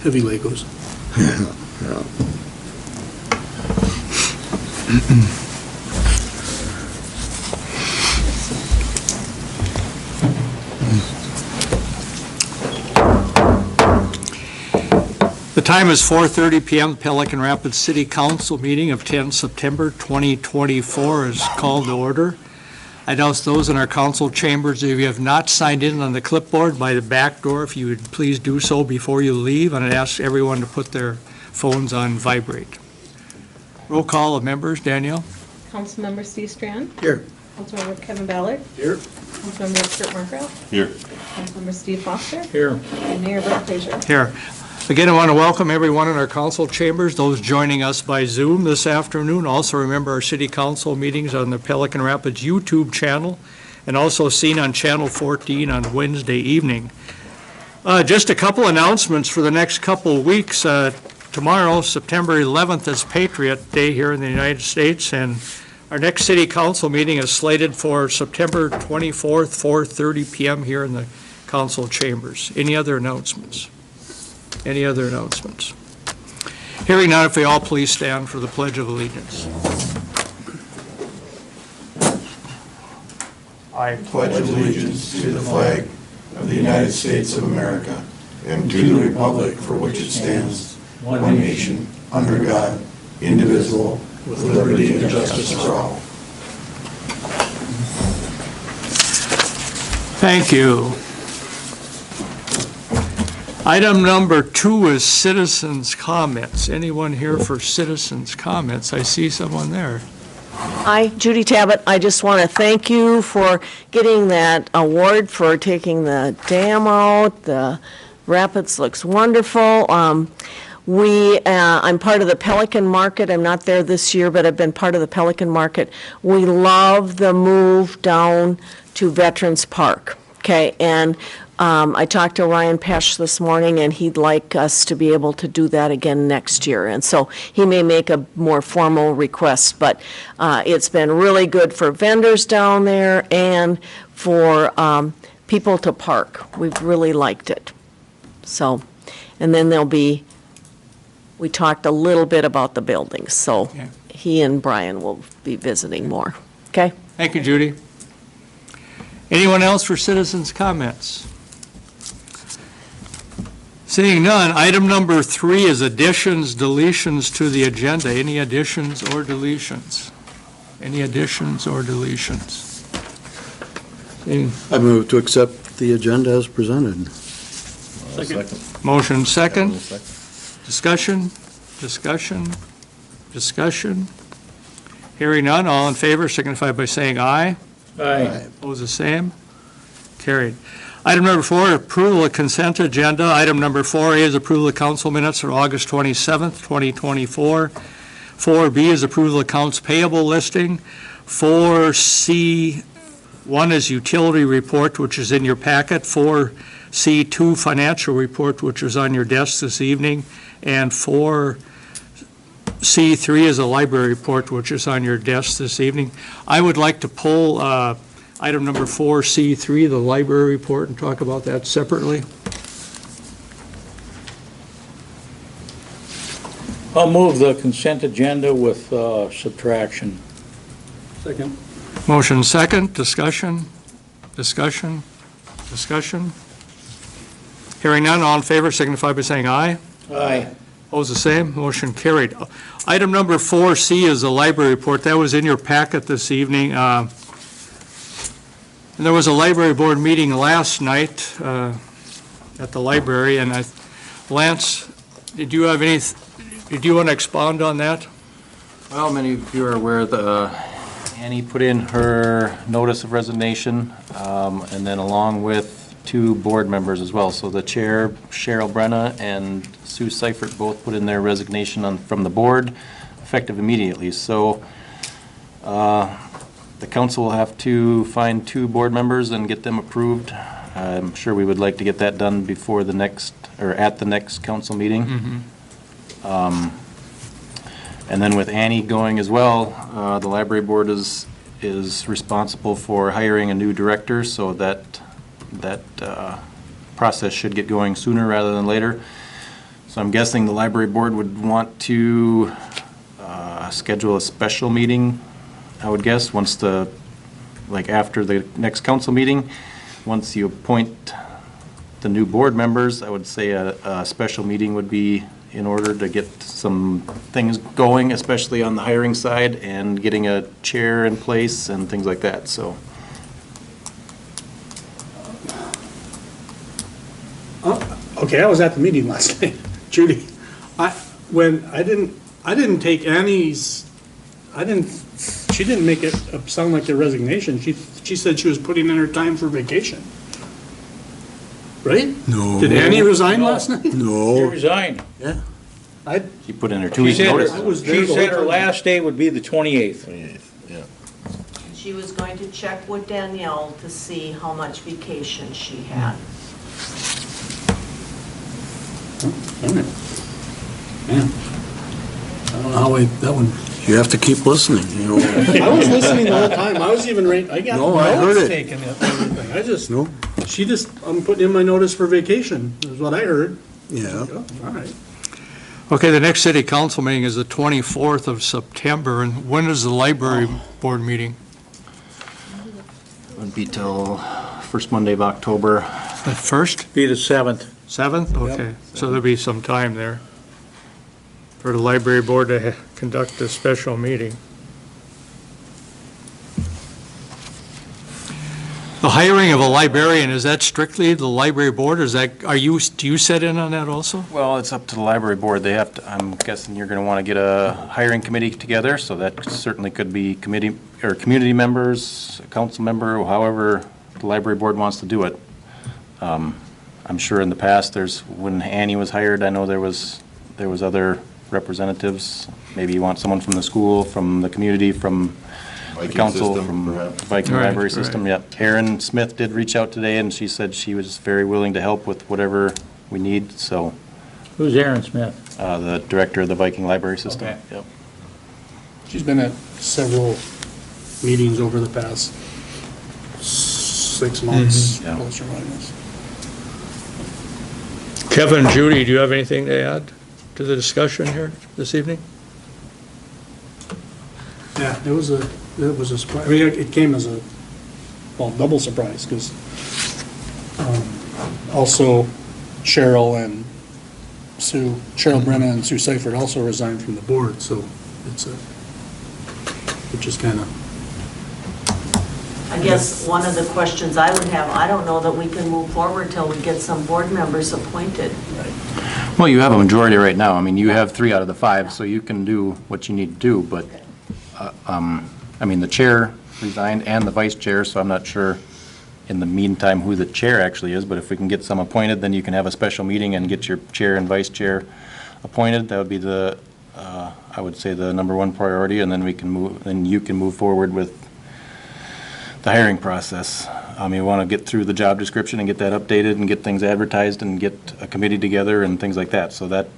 heavy Legos. Yeah. The time is 4:30 p.m. Pelican Rapids City Council meeting of 10 September 2024 is called to order. I'd ask those in our council chambers, if you have not signed in on the clipboard by the back door, if you would please do so before you leave, and I'd ask everyone to put their phones on vibrate. Roll call of members. Danielle? Councilmember Steve Strand. Here. Councilmember Kevin Ballard. Here. Councilmember Kurt Markgraf. Here. Councilmember Steve Foster. Here. And Mayor Brett Fraser. Here. Again, I want to welcome everyone in our council chambers, those joining us by Zoom this afternoon. Also remember our city council meetings on the Pelican Rapids YouTube channel and also seen on Channel 14 on Wednesday evening. Just a couple announcements for the next couple of weeks. Tomorrow, September 11th, is Patriot Day here in the United States, and our next city council meeting is slated for September 24th, 4:30 p.m. here in the council chambers. Any other announcements? Any other announcements? Hearing none, if we all please stand for the Pledge of Allegiance. I pledge allegiance to the flag of the United States of America and to the republic for which it stands, one nation, under God, indivisible, with liberty and justice for all. Thank you. Item number 2 is citizens' comments. Anyone here for citizens' comments? I see someone there. Hi, Judy Tabbitt. I just want to thank you for getting that award for taking the dam out. The Rapids looks wonderful. I'm part of the Pelican Market. I'm not there this year, but I've been part of the Pelican Market. We love the move down to Veterans Park, okay? And I talked to Ryan Pesch this morning, and he'd like us to be able to do that again next year. And so he may make a more formal request, but it's been really good for vendors down there and for people to park. We've really liked it. So, and then we talked a little bit about the buildings, so Yeah. he and Brian will be visiting more. Okay? Thank you, Judy. Anyone else for citizens' comments? Seeing none, item number 3 is additions, deletions to the agenda. Any additions or deletions? Any additions or deletions? Seeing I move to accept the agenda as presented. Second. motion second. Discussion, discussion, discussion. Hearing none, all in favor signify by saying aye. Aye. Opposed, the same. Carried. Item number 4, approval of consent agenda. Item number 4A is approval of council minutes for August 27th, 2024. 4B is approval of accounts payable listing. 4C, 1 is utility report, which is in your packet. 4C2, financial report, which is on your desk this evening. And 4C3 is a library report, which is on your desk this evening. I would like to pull item number 4C3, the library report, and talk about that separately. I'll move the consent agenda with subtraction. Second. Motion second, discussion, discussion, discussion. Hearing none, all in favor signify by saying aye. Aye. Opposed, the same. Motion carried. Item number 4C is the library report. That was in your packet this evening. And there was a library board meeting last night at the library, and Lance, did you want to expound on that? Well, many of you are aware that Annie put in her notice of resignation, and then along with 2 board members as well. So the chair, Cheryl Brenna, and Sue Seifert both put in their resignation from the board, effective immediately. So the council will have to find 2 board members and get them approved. I'm sure we would like to get that done before the next, or at the next council meeting. And then with Annie going as well, the library board is responsible for hiring a new director, so that process should get going sooner rather than later. So So I'm guessing the library board would want to schedule a special meeting, I would guess, once after the next council meeting. Once you appoint the new board members, I would say a special meeting would be in order to get some things going, especially on the hiring side and getting a chair in place and things like that, so. Okay, I was at the meeting last night, Judy. I didn't take Annie's, she didn't make it sound like a resignation. She said she was putting in her time for vacation. Right? No. Did Annie resign last night? She No. resigned. Yeah. She put in her She 2 week said notice. I was there she the said whole her time. last day would be the 28th. She was going to check with Danielle to see how much vacation she had. All right. Yeah. I don't know how that one, You have to keep listening, you know. I was listening the whole time. I was even I got No, I heard notes it. taken and everything. No? I'm putting in my notice for vacation, is what I heard. Yeah. Oh, all right. Okay, the next city council meeting is the 24th of September, and when is the library board meeting? Would be till first Monday of October. The 1st? Be the 7th. 7th? Okay, so there'll be some time there for the library board to conduct a special meeting. The hiring of a librarian, is that strictly the library board, or do you sit in on that also? Well, it's up to the library board. They have to, I'm guessing you're going to want to get a hiring committee together, so that certainly could be committee, or community members, a council member, however the library board wants to do it. I'm sure in the past, when Annie was hired, I know there was other representatives. Maybe you want someone from the school, from the community, from the Viking council, system, from perhaps. Viking Right, library right. system, yep. Erin Smith did reach out today, and she said she was very willing to help with whatever we need, so, Who's Aaron Smith? the director of the Viking library system. Okay. Yep. She's been at several meetings over the past 6 months, Yeah. plus or minus. Kevin, Judy, do you have anything to add to the discussion here this evening? Yeah, it was a surprise. I mean, it came as a, double surprise, because also Cheryl and Cheryl Brenna and Sue Seifert also resigned from the board, so which is kind of, I guess one of the questions I would have, I don't know that we can move forward till we get some board members appointed. Well, you have a majority right now. I mean, you have 3 out of the 5, so you can do what you need to do, but, I mean, the chair resigned and the vice chair, so I'm not sure in the meantime who the chair actually is, but if we can get some appointed, then you can have a special meeting and get your chair and vice chair appointed. That would be I would say the number 1 priority, and then you can move forward with the hiring process. You want to get through the job description and get that updated and get things advertised and get a committee together and things like that. So that,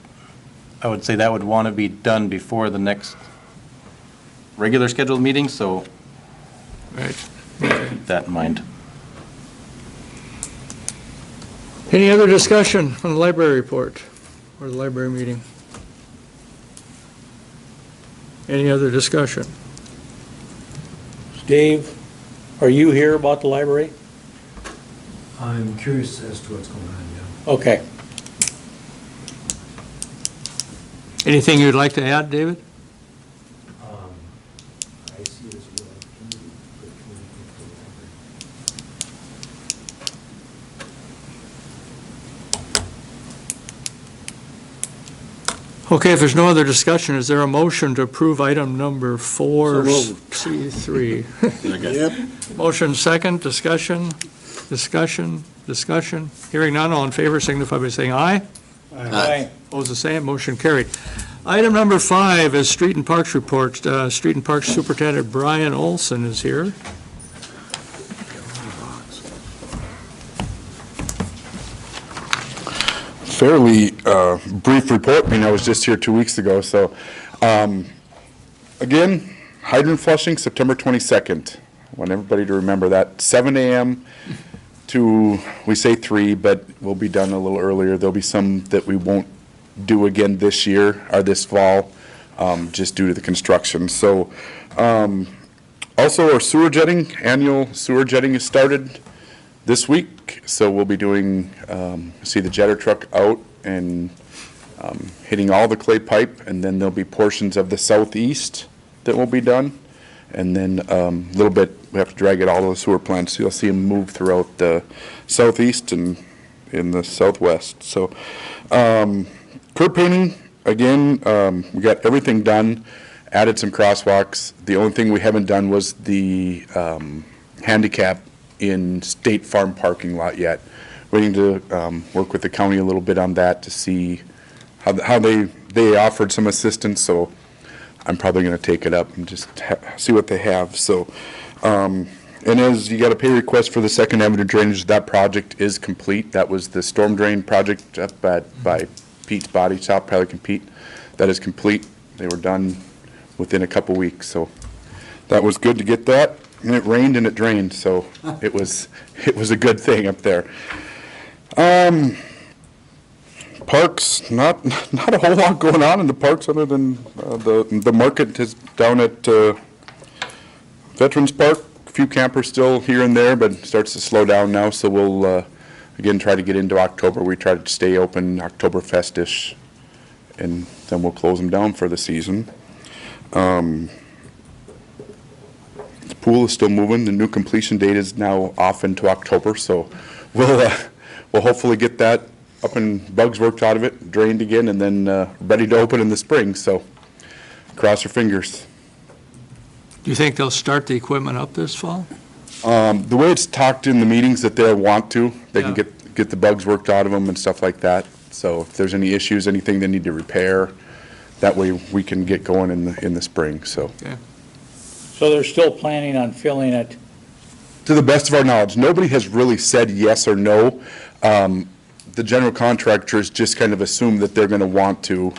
I would say that would want to be done before the next regular scheduled meeting, so Right. keep that in mind. Any other discussion on the library report or the library meeting? Any other discussion? Dave, are you here about the library? I'm curious as to what's going on, yeah. Okay. Anything you'd like to add, David? I see it as a real opportunity for the community to the library. Okay, if there's no other discussion, is there a motion to approve item number 4, So moved. C3? Yep. Motion second, discussion. Hearing none, all in favor signify by saying aye. Aye. Opposed, the same, motion carried. Item number 5 is Street and Parks report. Street and Parks Superintendent Brian Olson is here. Fairly brief report. I mean, I was just here 2 weeks ago, so. Again, hydrant flushing, September 22nd. I want everybody to remember that, 7 a.m. to, we say 3, but we'll be done a little earlier. There'll be some that we won't do again this year, or this fall, just due to the construction. So, also our sewer jetting, annual sewer jetting has started this week, so we'll be doing, see the jetter truck out and hitting all the clay pipe, and then there'll be portions of the southeast that will be done. And then a little bit, we have to drag it all to the sewer plants. You'll see them move throughout the southeast and in the southwest. So curb painting, again, we got everything done, added some crosswalks. The only thing we haven't done was the handicap in State Farm parking lot yet. Waiting to work with the county a little bit on that to see how they offered some assistance, so I'm probably going to take it up and just see what they have. So, and as you got a pay request for the Second Avenue drainage, that project is complete. That was the storm drain project up by Pete's Body Shop, Pelican Pete. That is complete. They were done within a couple weeks, so that was good to get that. And it rained and it drained, so it was a good thing up there. Parks, not a whole lot going on in the parks other than the market is down at Veterans Park. A few campers still here and there, but it starts to slow down now. So we'll again try to get into October. We try to stay open Oktoberfest-ish, and then we'll close them down for the season. The pool is still moving. The new completion date is now off into October, so we'll hopefully get that up and bugs worked out of it, drained again, and then ready to open in the spring. So cross your fingers. Do you think they'll start the equipment up this fall? The way it's talked in the meetings that they want to, they can Yeah. get the bugs worked out of them and stuff like that. So if there's any issues, anything they need to repair, that way we can get going in the spring. So So they're still planning on filling it? to the best of our knowledge, nobody has really said yes or no. The general contractors just kind of assume that they're going to want to.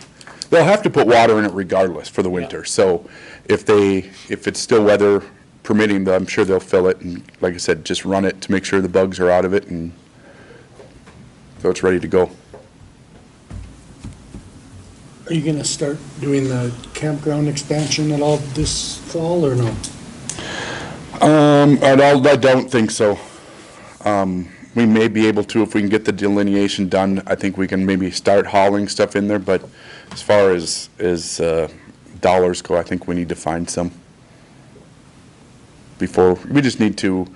They'll have to put water in it regardless for the winter. So if it's still weather permitting, I'm sure they'll fill it and, like I said, just run it to make sure the bugs are out of it, and so it's ready to go. Are you gonna start doing the campground expansion at all this fall, or no? I don't think so. We may be able to if we can get the delineation done. I think we can maybe start hauling stuff in there, but as far as dollars go, I think we need to find some before. We just need to.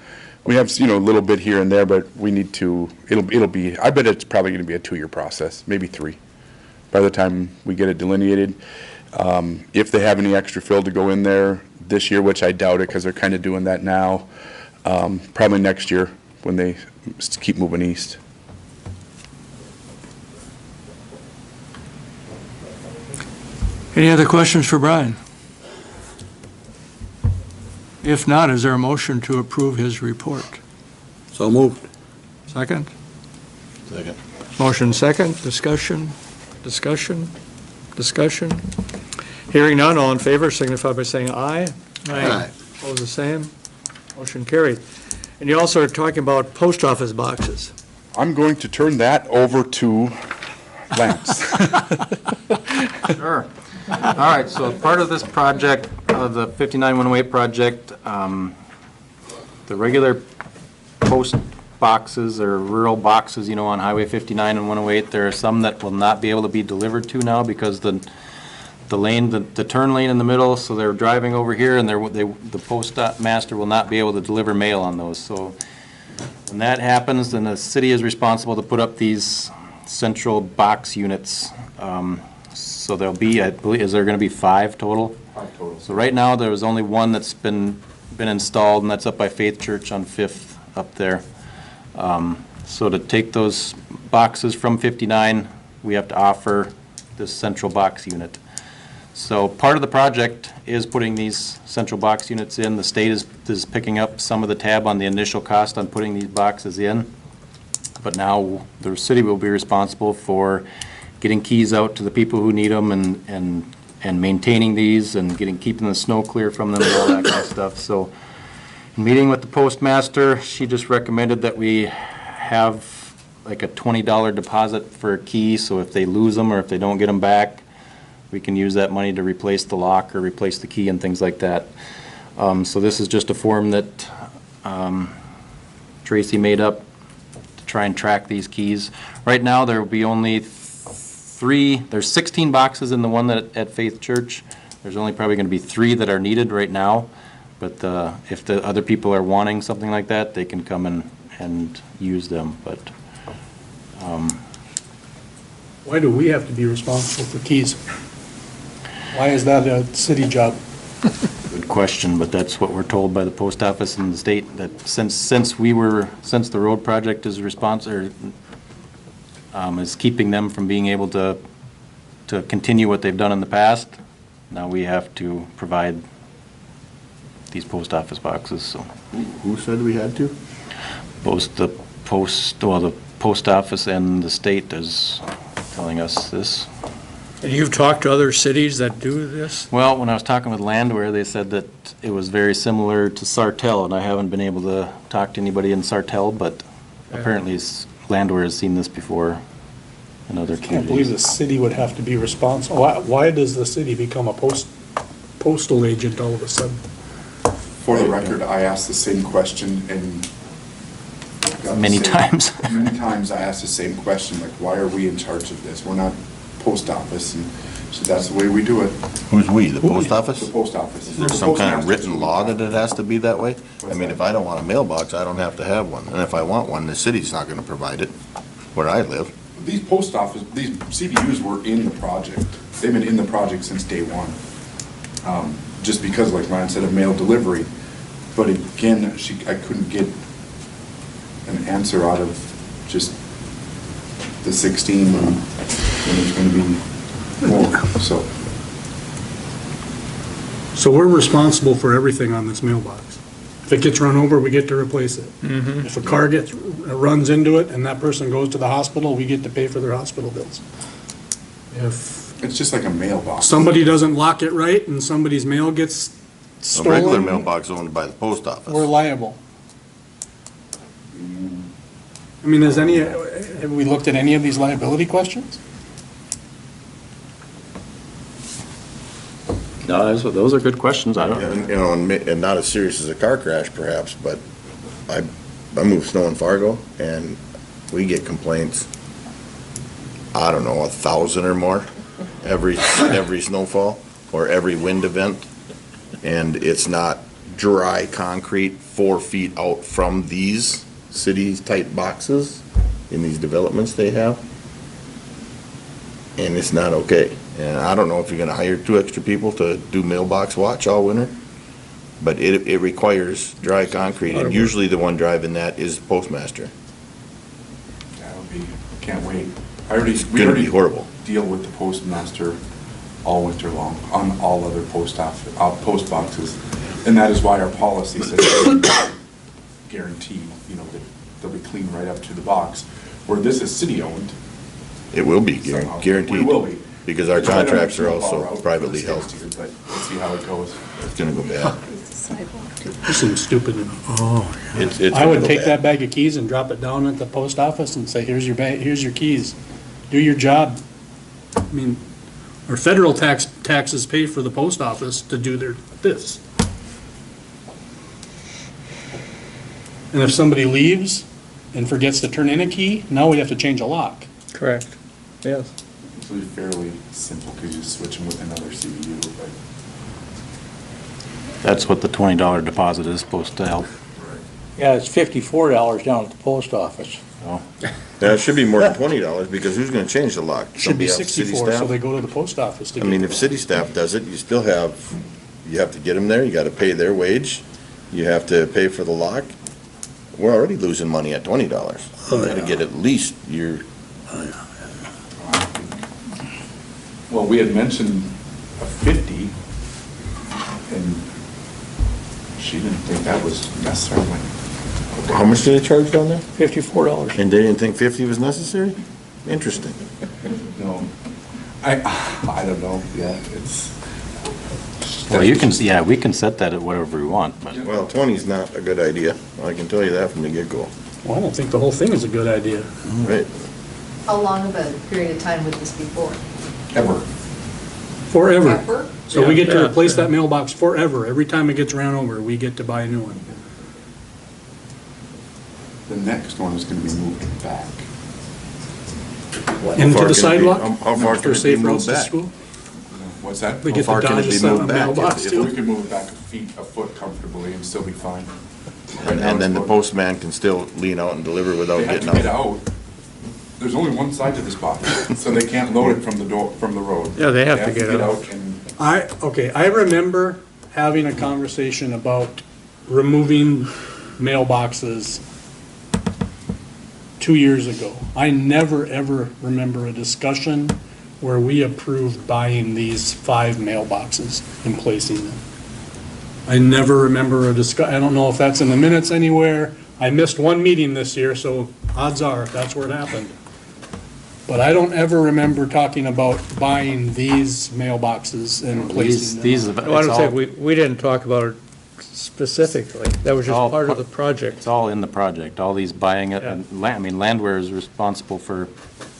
We have, a little bit here and there, but we need to. It'll be. I bet it's probably going to be a 2-year process, maybe 3. By the time we get it delineated, if they have any extra fill to go in there this year, which I doubt it because they're kind of doing that now, probably next year when they keep moving east. Any other questions for Brian? If not, is there a motion to approve his report? So moved. Second? Second. Motion second, discussion. Hearing none, all in favor signify by saying aye. Aye. Opposed, the same. Motion carried. And you also are talking about post office boxes. I'm going to turn that over to Lance. Sure. All right, so part of this project, the 59-108 project, the regular post boxes or rural boxes, on Highway 59 and 108, there are some that will not be able to be delivered to now because the lane, the turn lane in the middle, so they're driving over here and the postmaster will not be able to deliver mail on those. So when that happens, then the city is responsible to put up these central box units. So there'll be, I believe, is there going to be 5 total? 5 total. So right now, there was only one that's been installed, and that's up by Faith Church on 5th up there. So to take those boxes from 59, we have to offer this central box unit. So part of the project is putting these central box units in. The state is picking up some of the tab on the initial cost on putting these boxes in. But now the city will be responsible for getting keys out to the people who need them and maintaining these and keeping the snow clear from them and all that kind of stuff. So in meeting with the postmaster, she just recommended that we have like a $20 deposit for a key, so if they lose them or if they don't get them back, we can use that money to replace the lock or replace the key and things like that. So this is just a form that Tracy made up to try and track these keys. Right now, there will be only there's 16 boxes in the one that at Faith Church. There's only probably going to be 3 that are needed right now, but if the other people are wanting something like that, they can come and use them, but Why do we have to be responsible for keys? Why is that a city job? good question, but that's what we're told by the post office and the state, that since the road project is is keeping them from being able to continue what they've done in the past, now we have to provide these post office boxes, so. Who said we had to? The post office and the state is telling us this. And you've talked to other cities that do this? Well, when I was talking with Landwehr, they said that it was very similar to Sartell, and I haven't been able to talk to anybody in Sartell, but apparently Landwehr has seen this before in other I can't believe the communities. city would have to be responsible. Why does the city become a postal agent all of a sudden? For the record, I asked the same question and got the Many same- times. Many times I asked the same question, like, why are we in charge of this? We're not post office, and so that's the way we do it, Who's we, the post the office? post office. Is there some kind of written law that it has to be that way? I mean, if I don't want a mailbox, I don't have to have one. And if I want one, the city's not gonna provide it where I live. These post office, these CBUs were in the project. They've been in the project since day one. Just because, like Ryan said, of mail delivery. But again, I couldn't get an answer out of just the 16 when there's going to be more, so. So we're responsible for everything on this mailbox. If it gets run over, we get to replace it. If a car runs into it and that person goes to the hospital, we get to pay for their hospital bills. If It's just like a mailbox. somebody doesn't lock it right and somebody's mail gets A regular stolen, mailbox owned by the post office. we're liable. I mean, have we looked at any of these liability questions? No, those are good questions. I don't. And, you know, and not as serious as a car crash perhaps, but I move snow in Fargo and we get complaints, I don't know, 1,000 or more every snowfall or every wind event. And it's not dry concrete 4 feet out from these city-type boxes in these developments they have. And it's not okay. And I don't know if you're gonna hire 2 extra people to do mailbox watch all winter, but it requires dry concrete, and usually the one driving that is the postmaster. That would be, can't wait. We Gonna be already horrible. deal with the postmaster all winter long on all other post boxes. And that is why our policy says guarantee, that they'll be clean right up to the box. Where this is city-owned. It will be somehow. guaranteed. We will be. Because our It's right on contracts the are snowplow also route, privately it's held. easier, But we'll see how it goes. It's gonna go bad. This seems stupid to me. It's I gonna would go take bad. that bag of keys and drop it down at the post office and say, here's your keys. Do your job. I mean, our federal taxes pay for the post office to do this. And if somebody leaves and forgets to turn in a key, now we have to change a lock. Correct. Yes. It's really fairly simple because you switch them with another CBU, but. That's what the $20 deposit is supposed to help. Yeah, it's $54 down at the post office. Yeah, it should be more than $20 because who's gonna change the lock? Should be Somebody else, city 64, so staff? they go to the post office to I get. mean, if city staff does it, you still have to get them there, you gotta pay their wage, you have to pay for the lock. We're already losing money at $20. You gotta get at least your, Well, we had mentioned a 50, and she didn't think that was necessarily. how much do they charge down there? $54. And they didn't think 50 was necessary? Interesting. No, I don't know, yeah, it's. Well, we can set that at whatever we want, but Well, 20 is not a good idea, I can tell you that from the get-go. Well, I don't think the whole thing is a good idea. Right. How long of a period of time would this be for? Ever. Forever. Ever? So we get to Yeah. replace that mailbox forever. Every time it gets ran over, we get to buy a new one. The next one is gonna be moved back. Into far can it the be- sidewalk? how far can For it be safe moved routes to back? school? What's that? They How get far the can it Dodge be set on moved the back? mailbox If too. we could move it back a foot comfortably and still be fine. Right now And then it's the about- postman can still lean out and deliver without They have getting to get out. out. There's only one side to this box, so they can't load it from the door, from the road. Yeah, they have to get out. and I remember having a conversation about removing mailboxes 2 years ago. I never, ever remember a discussion where we approved buying these 5 mailboxes and placing them. I never remember I don't know if that's in the minutes anywhere. I missed one meeting this year, so odds are that's where it happened. But I don't ever remember talking about buying these mailboxes and placing them. These, No, I it's don't think, all, we didn't talk about it specifically. That was just All part of par- the project. it's all in the project, all these buying it, Yeah. and I mean, Landwehr is responsible for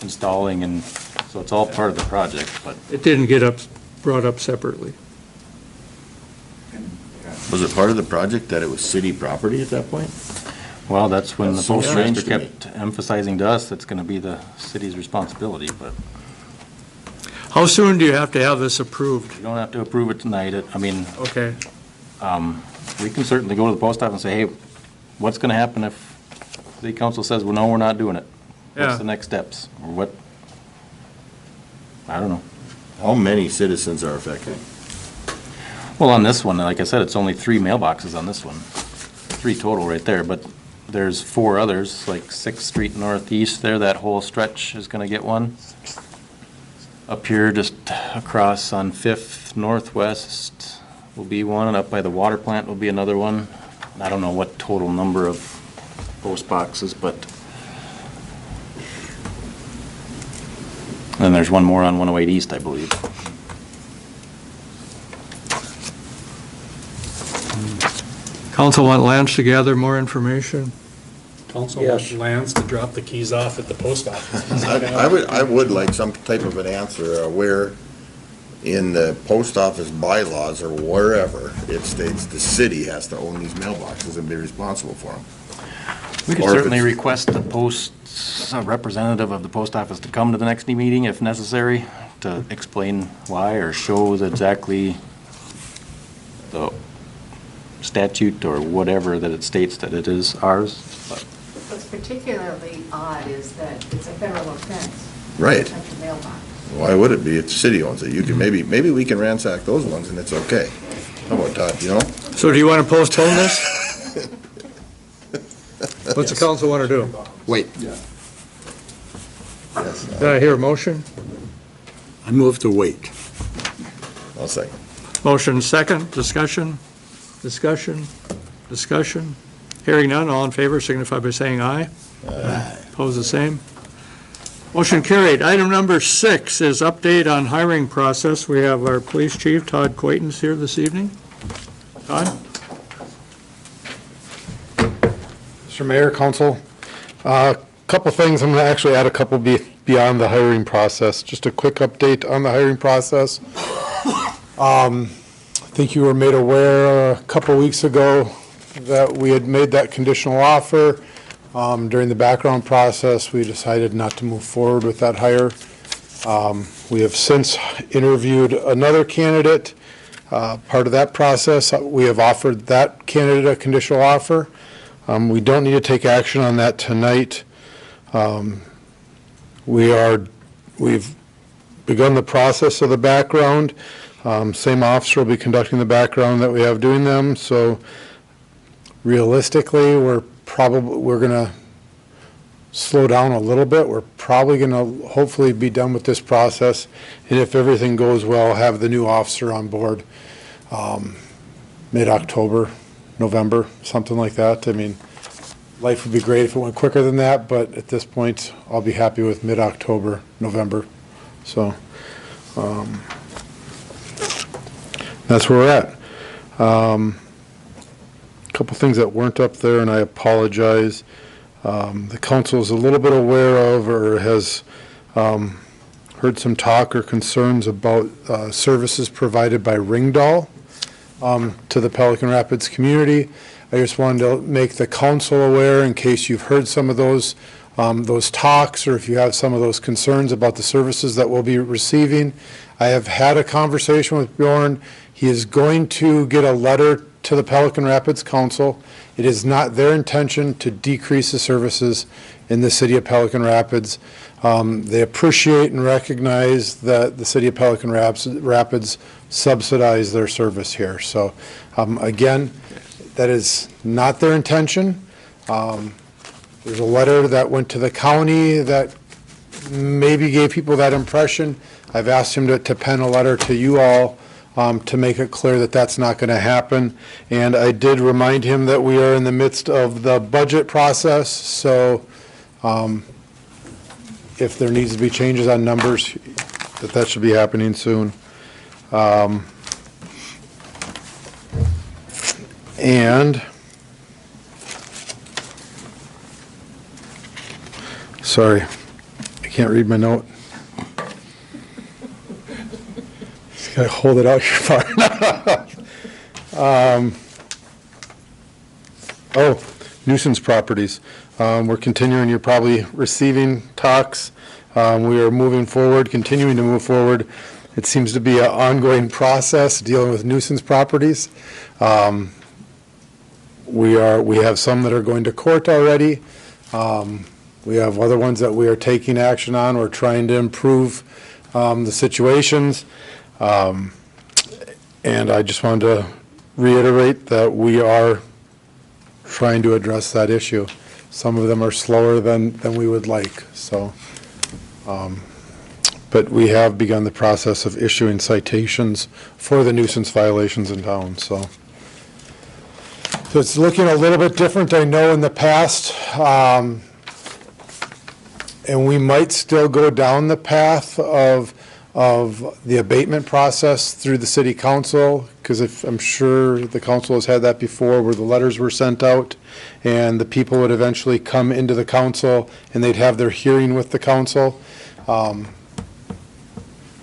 installing, and so it's all part of the project, but It didn't get brought up separately. Was it part of the project that it was city property at that point? well, that's when the That's so postmaster strange to me. kept emphasizing to us it's gonna be the city's responsibility, but How soon do you have to have this approved? you don't have to approve it tonight. I mean, Okay, we can certainly go to the post office and say, hey, what's gonna happen if the council says, well, no, we're not doing it? Yeah. What's the next steps, or what? I don't know. How many citizens are affected? Well, on this one, like I said, it's only 3 mailboxes on this one. 3 total right there, but there's 4 others, like 6th Street Northeast there, that whole stretch is gonna get one. Up here, just across on 5th Northwest will be one, and up by the water plant will be another one. I don't know what total number of post boxes, but. And there's one more on 108 East, I believe. council want Lance to gather more information? Council wants Lance to drop the keys off at the post office. I would like some type of an answer where in the post office bylaws or wherever it states the city has to own these mailboxes and be responsible for them. We could Or if certainly it's- request a representative of the post office to come to the next meeting if necessary, to explain why or show exactly the statute or whatever that it states that it is ours. But What's particularly odd is that it's a federal offense. Right. to touch a mailbox. Why would it be? If the city owns it, you can, maybe we can ransack those ones and it's okay. How about that, you know? So do you want to postpone this? What's the council want to do? Wait. Did I hear a motion? I move to wait. I'll second. Motion second, discussion, discussion, discussion. Hearing none, all in favor signify by saying aye. Aye. Opposed, the same. Motion carried. Item number 6 is update on hiring process. We have our police chief, Todd Quaintance, here this evening. Todd? Mr. Mayor, Council, couple things, I'm going to actually add a couple beyond the hiring process. Just a quick update on the hiring process. I think you were made aware a couple weeks ago that we had made that conditional offer. During the background process, we decided not to move forward with that hire. We have since interviewed another candidate. Part of that process, we have offered that candidate a conditional offer. We don't need to take action on that tonight. We've begun the process of the background. Same officer will be conducting the background that we have doing them, so realistically, we're gonna slow down a little bit. We're probably gonna hopefully be done with this process, and if everything goes well, have the new officer on board mid-October, November, something like that. I mean, life would be great if it went quicker than that, but at this point, I'll be happy with mid-October, November. So, that's where we're at. Couple things that weren't up there, and I apologize. the council is a little bit aware of or has heard some talk or concerns about services provided by Ringdoll to the Pelican Rapids community. I just wanted to make the council aware in case you've heard some of those talks, or if you have some of those concerns about the services that we'll be receiving. I have had a conversation with Bjorn. He is going to get a letter to the Pelican Rapids Council. It is not their intention to decrease the services in the city of Pelican Rapids. They appreciate and recognize that the city of Pelican Rapids subsidize their service here. So again, that is not their intention. There's a letter that went to the county that maybe gave people that impression. I've asked him to pen a letter to you all to make it clear that that's not going to happen. And I did remind him that we are in the midst of the budget process, so if there needs to be changes on numbers, that should be happening soon. And sorry, I can't read my note. Just gotta hold it out here far enough. Nuisance properties. We're continuing, you're probably receiving talks. We are moving forward, continuing to move forward. It seems to be an ongoing process dealing with nuisance properties. We have some that are going to court already. We have other ones that we are taking action on. We're trying to improve the situations. And I just wanted to reiterate that we are trying to address that issue. Some of them are slower than we would like. So, but we have begun the process of issuing citations for the nuisance violations in town. So it's looking a little bit different, I know, in the past. And we might still go down the path of the abatement process through the city council, because I'm sure the council has had that before, where the letters were sent out and the people would eventually come into the council and they'd have their hearing with the council.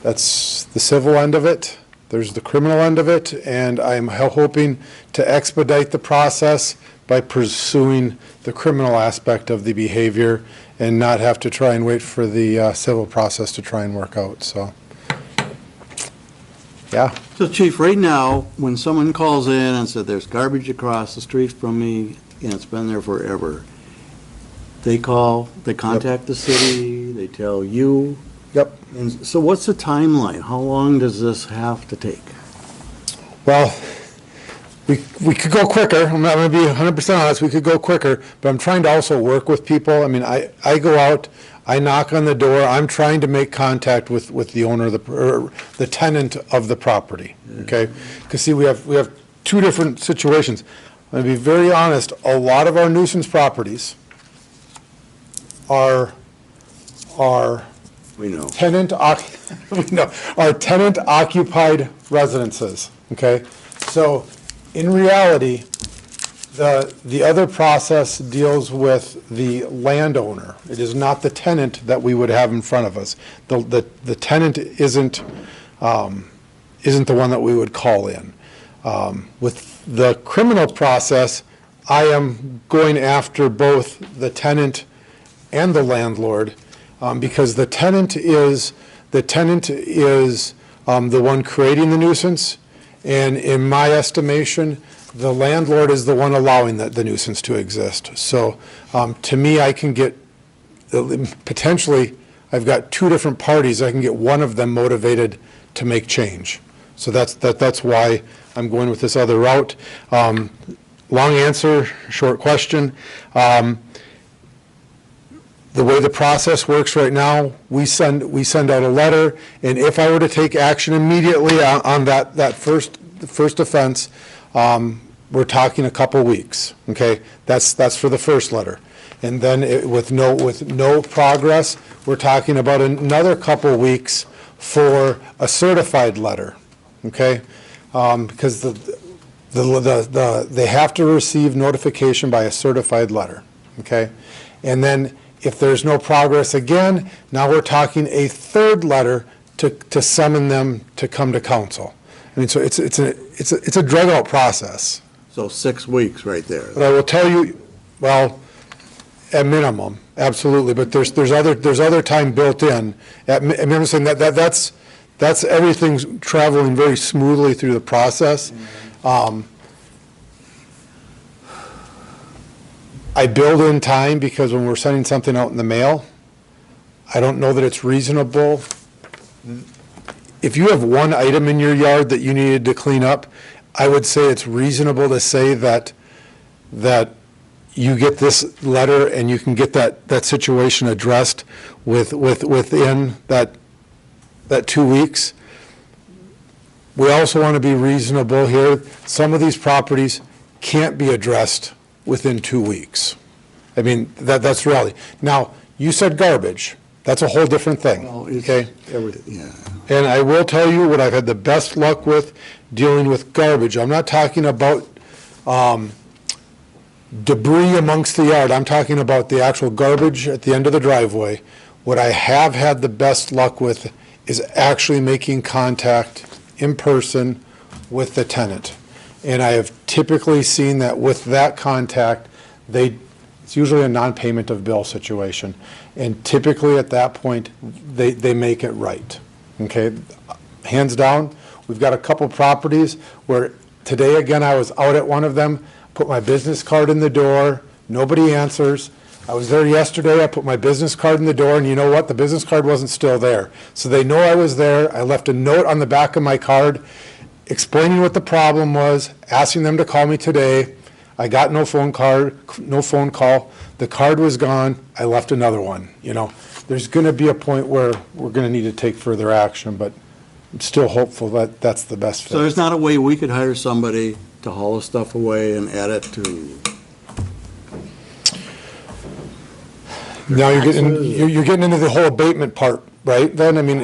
That's the civil end of it. There's the criminal end of it, and I'm hoping to expedite the process by pursuing the criminal aspect of the behavior and not have to try and wait for the civil process to try and work out. So, yeah. So Chief, right now, when someone calls in and said there's garbage across the street from me and it's been there forever, they call, they contact the city, they tell you. Yep. And so what's the timeline? How long does this have to take? Well, we could go quicker. I'm not going to be 100% honest. We could go quicker, but I'm trying to also work with people. I mean, I go out, I knock on the door. I'm trying to make contact with the owner of the tenant of the property. Okay, because see, we have two different situations. I'm going to be very honest. A lot of our nuisance properties are We know. tenant occupied residences. Okay, so in reality, the other process deals with the landowner. It is not the tenant that we would have in front of us. The tenant isn't the one that we would call in. With the criminal process, I am going after both the tenant and the landlord, because the tenant is the one creating the nuisance. And in my estimation, the landlord is the one allowing the nuisance to exist. So to me, I can get, potentially, I've got two different parties. I can get one of them motivated to make change. So that's why I'm going with this other route. Long answer, short question. The way the process works right now, we send out a letter, and if I were to take action immediately on that first offense, we're talking a couple weeks. Okay, that's for the first letter, and then with no progress, we're talking about another couple weeks for a certified letter. Okay, because they have to receive notification by a certified letter. Okay. And then if there's no progress again, now we're talking a third letter to summon them to come to council. I mean, so it's a drag-out process. So 6 weeks right there. But I will tell you, well, at minimum, absolutely, but there's other time built in. I'm saying that's everything's traveling very smoothly through the process. I build in time because when we're sending something out in the mail, I don't know that it's reasonable. If you have one item in your yard that you needed to clean up, I would say it's reasonable to say that you get this letter and you can get that situation addressed within that 2 weeks. We also want to be reasonable here. Some of these properties can't be addressed within 2 weeks. I mean, that's reality. Now, you said garbage. That's a whole different thing, Well, it's okay? everything, yeah. And I will tell you what I've had the best luck with dealing with garbage. I'm not talking about debris amongst the yard. I'm talking about the actual garbage at the end of the driveway. What I have had the best luck with is actually making contact in person with the tenant. And I have typically seen that with that contact, it's usually a non-payment of bill situation. And typically at that point, they make it right, okay? Hands down, we've got a couple properties where today, again, I was out at one of them, put my business card in the door, nobody answers. I was there yesterday, I put my business card in the door, and you know what? The business card wasn't still there. So they know I was there. I left a note on the back of my card explaining what the problem was, asking them to call me today. I got no phone call. The card was gone. I left another one. You know, there's going to be a point where we're going to need to take further action, but I'm still hopeful that that's the best fit. So there's not a way we could hire somebody to haul the stuff away and add it to? Now you're getting into the whole abatement part, right? Then, I mean,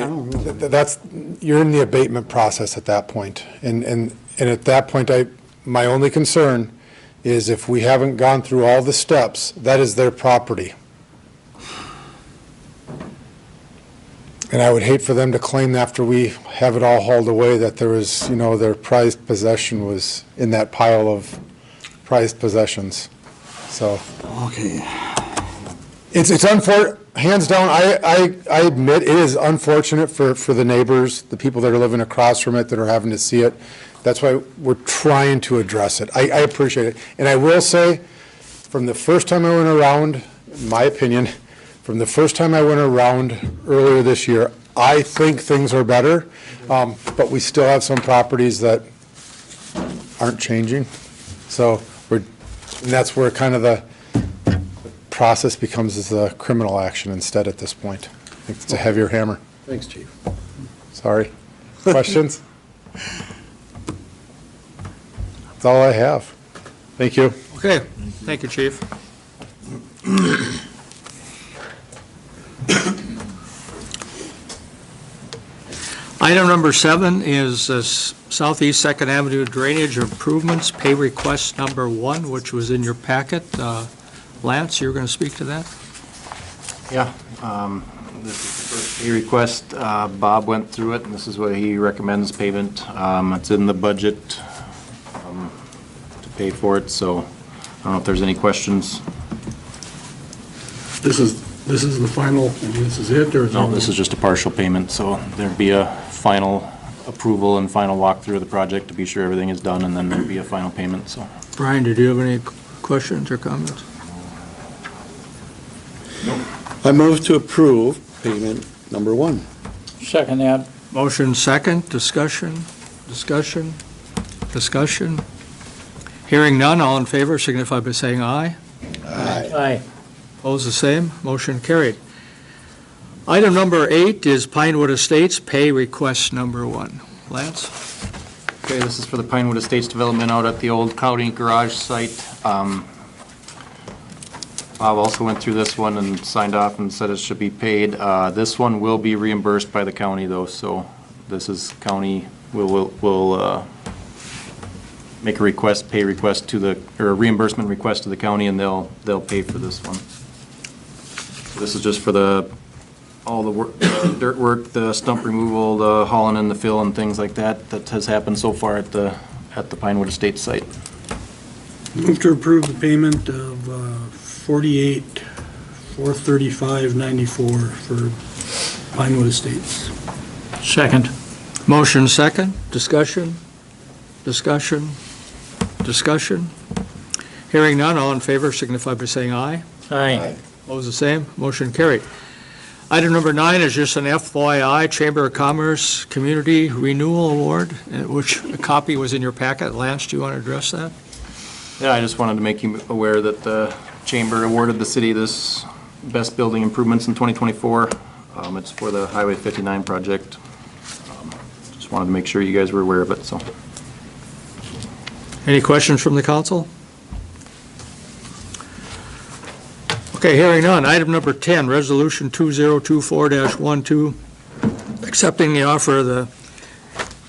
you're in the abatement process at that point. And at that point, my only concern is if we haven't gone through all the steps, that is their property. And I would hate for them to claim after we have it all hauled away that there was, their prized possession was in that pile of prized possessions. So. Okay. It's unfortunate, hands down, I admit it is unfortunate for the neighbors, the people that are living across from it that are having to see it. That's why we're trying to address it. I appreciate it. And I will say, from the first time I went around, in my opinion, from the first time I went around earlier this year, I think things are better, but we still have some properties that aren't changing. So and that's where kind of the process becomes a criminal action instead at this point. I think it's a heavier hammer. Thanks, Chief. Sorry. Questions? That's all I have. Thank you. Okay, thank you, Chief. Item number 7 is Southeast Second Avenue Drainage Improvements, pay request number 1, which was in your packet. Lance, you're going to speak to that? Yeah, this is the first pay request. Bob went through it, and this is what he recommends payment. It's in the budget to pay for it, so I don't know if there's any questions. This is the final, this is it, or is No, this is just a partial payment, so there'd be a final approval and final walkthrough of the project to be sure everything is done, and then there'd be a final payment, so. Brian, did you have any questions or comments? I move to approve payment number 1. Second that. Motion second, discussion. Hearing none, all in favor signify by saying aye. Aye. Opposed, the same. Motion carried. Item number 8 is Pinewood Estates, pay request number 1. Lance? Okay, this is for the Pinewood Estates development out at the old County Garage site. Bob also went through this one and signed off and said it should be paid. This one will be reimbursed by the county though, so this is county, will make a request, pay request to the, or a reimbursement request to the county, and they'll pay for this one. This is just for all the work, dirt work, the stump removal, the hauling in the fill and things like that, that has happened so far at the Pinewood Estates site. Move to approve the payment of $48,435.94 for Pinewood Estates. Second. Motion second, discussion, discussion, discussion. Hearing none, all in favor signify by saying aye. Aye. Opposed, the same, motion carried. Item number 9 is just an FYI, Chamber of Commerce Community Renewal Award, which a copy was in your packet. Lance, do you want to address that? Yeah, I just wanted to make you aware that the Chamber awarded the city this best building improvements in 2024. It's for the Highway 59 project. Just wanted to make sure you guys were aware of it, so. Any questions from the council? Okay, hearing none. Item number 10, Resolution 2024-12, accepting the offer of the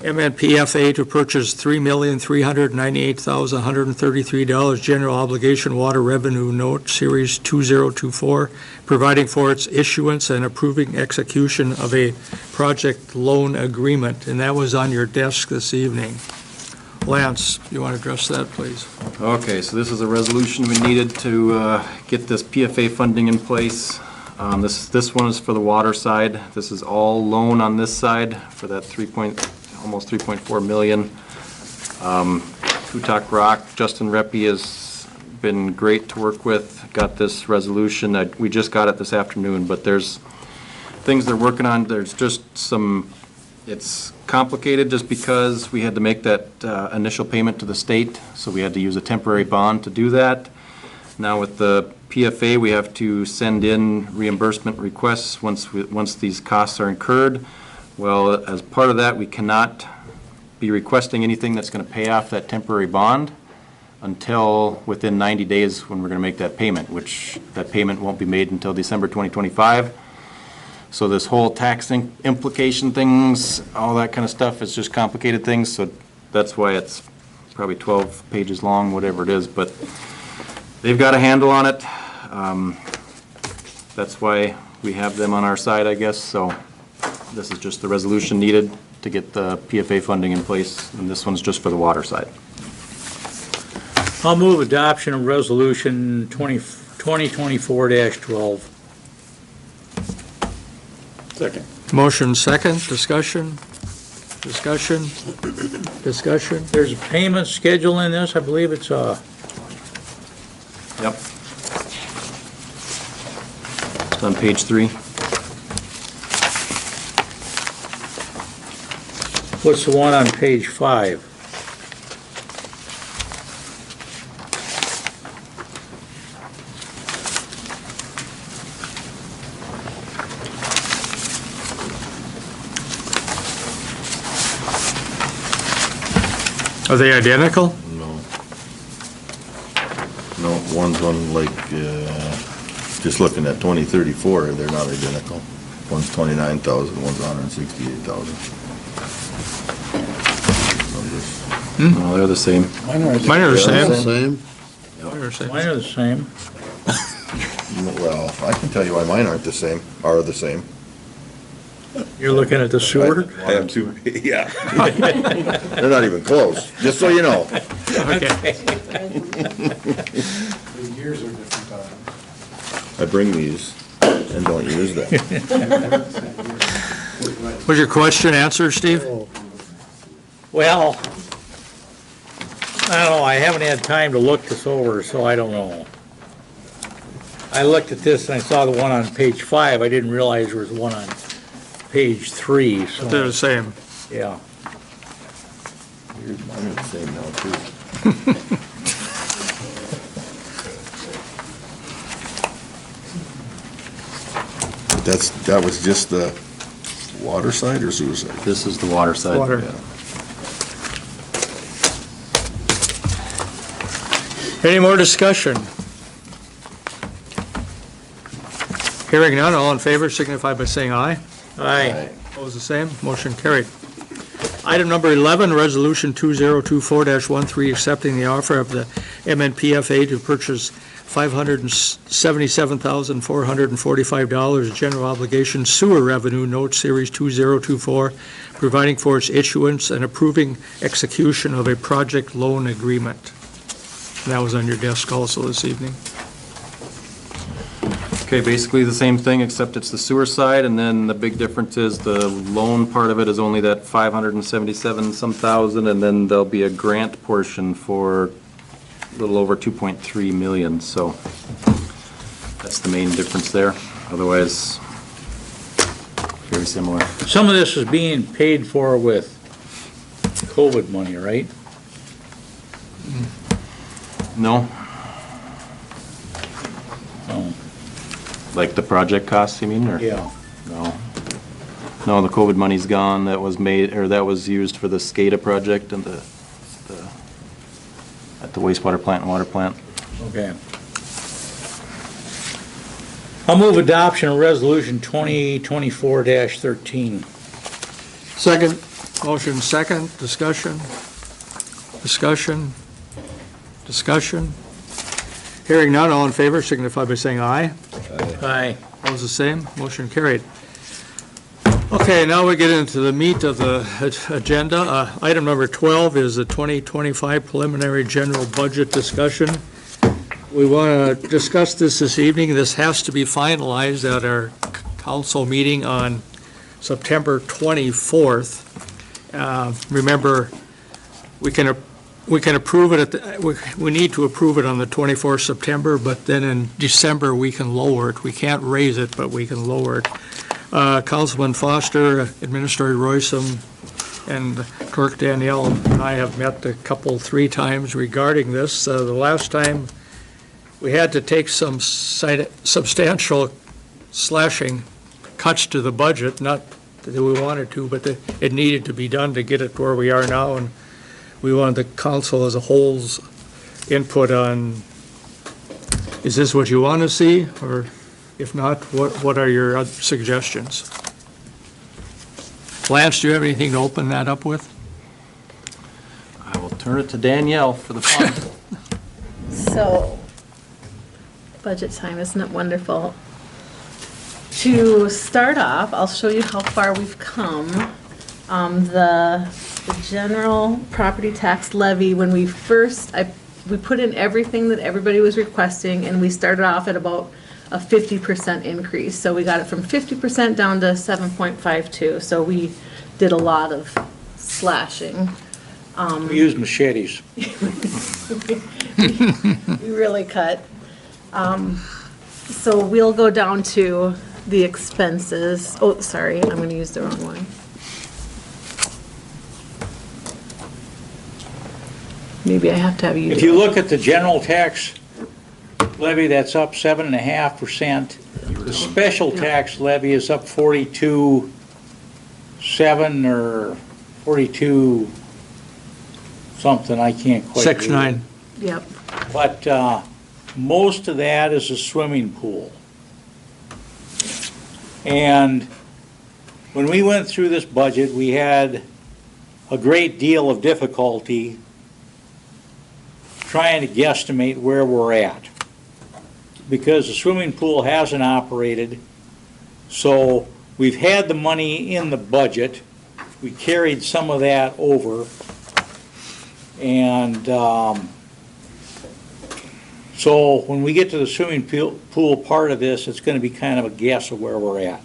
MNPFA to purchase $3,398,133 general obligation water revenue note, Series 2024, providing for its issuance and approving execution of a project loan agreement. And that was on your desk this evening. Lance, you want to address that, please? Okay, so this is a resolution we needed to get this PFA funding in place. This one is for the water side. This is all loan on this side for that almost 3.4 million. Kutak Rock, Justin Reppy has been great to work with. Got this resolution. We just got it this afternoon, but there's things they're working on. There's just it's complicated just because we had to make that initial payment to the state, so we had to use a temporary bond to do that. Now with the PFA, we have to send in reimbursement requests once these costs are incurred. Well, as part of that, we cannot be requesting anything that's going to pay off that temporary bond until within 90 days when we're going to make that payment, which that payment won't be made until December 2025. So this whole tax implication things, all that kind of stuff is just complicated things. So that's why it's probably 12 pages long, whatever it is. But they've got a handle on it. That's why we have them on our side, I guess. So this is just the resolution needed to get the PFA funding in place. And this one's just for the water side. I'll move adoption of resolution 2024-12. Second. Motion second, discussion, discussion, discussion. There's a payment schedule in this. I believe it's Yep. It's on page 3. what's the one on page 5? Are they identical? No. No, one's on like, just looking at 2034, they're not identical. One's 29,000, one's 168,000. No, they're the same. Mine are the same. Same? Mine are the same. Mine are the same. Well, I can tell you why mine aren't the same, are the same. You're looking at the sewer? I have two, yeah. They're not even close, just so you know. Okay. The years are different. I bring these and don't use them. Was your question answered, Steve? Well, I don't know, I haven't had time to look this over, so I don't know. I looked at this and I saw the one on page 5, I didn't realize there was one on page 3, so. They're the same. Yeah. Mine are the same now, too. That was just the water side or sewer side? This is the water side. Water. Yeah. Any more discussion? Hearing none, all in favor signify by saying aye. Aye. Opposed, the same. Motion carried. Item number 11, Resolution 2024-13, accepting the offer of the MNPFA to purchase $577,445 general obligation sewer revenue note series 2024, providing for its issuance and approving execution of a project loan agreement. That was on your desk also this evening. Okay, basically the same thing, except it's the sewer side, and then the big difference is the loan part of it is only that 577 some thousand, and then there'll be a grant portion for a little over 2.3 million, so that's the main difference there. Otherwise, very similar. Some of this is being paid for with COVID money, right? No, Oh, like the project costs, you mean, or? yeah. No. No, the COVID money's gone. That was made, or that was used for the SCADA project and the at the wastewater plant and water plant. Okay. I'll move adoption of resolution 2024-13. Second. Motion second, discussion, discussion. Hearing none, all in favor signify by saying aye. Aye. Opposed, the same, motion carried. Okay, now we get into the meat of the agenda. Item number 12 is the 2025 preliminary general budget discussion. We want to discuss this evening. This has to be finalized at our council meeting on September 24th. Remember, we can approve it we need to approve it on the 24th September, but then in December, we can lower it. We can't raise it, but we can lower it. Councilman Foster, Administrator Roysum, and Clerk Danielle and I have met three times regarding this. The last time, we had to take some substantial slashing cuts to the budget, not that we wanted to, but it needed to be done to get it to where we are now, and we wanted the council as a whole's input on, is this what you want to see, or if not, what are your suggestions? Lance, do you have anything to open that up with? I will turn it to Danielle for the fun. So, budget time, isn't it wonderful? To start off, I'll show you how far we've come. The general property tax levy, when we first, we put in everything that everybody was requesting, and we started off at about a 50% increase. So we got it from 50% down to 7.52. So we did a lot of slashing. We use machetes. We really cut. So we'll go down to the expenses. Oh, sorry, I'm going to use the wrong one. Maybe I have to have you. If you look at the general tax levy, that's up 7.5%. The special tax levy is up 42.7 or 42 something, I can't quite read. 6.9. Yep. But most of that is a swimming pool. And when we went through this budget, we had a great deal of difficulty trying to guesstimate where we're at, because the swimming pool hasn't operated. So we've had the money in the budget. We carried some of that over. And so when we get to the swimming pool part of this, it's going to be kind of a guess of where we're at,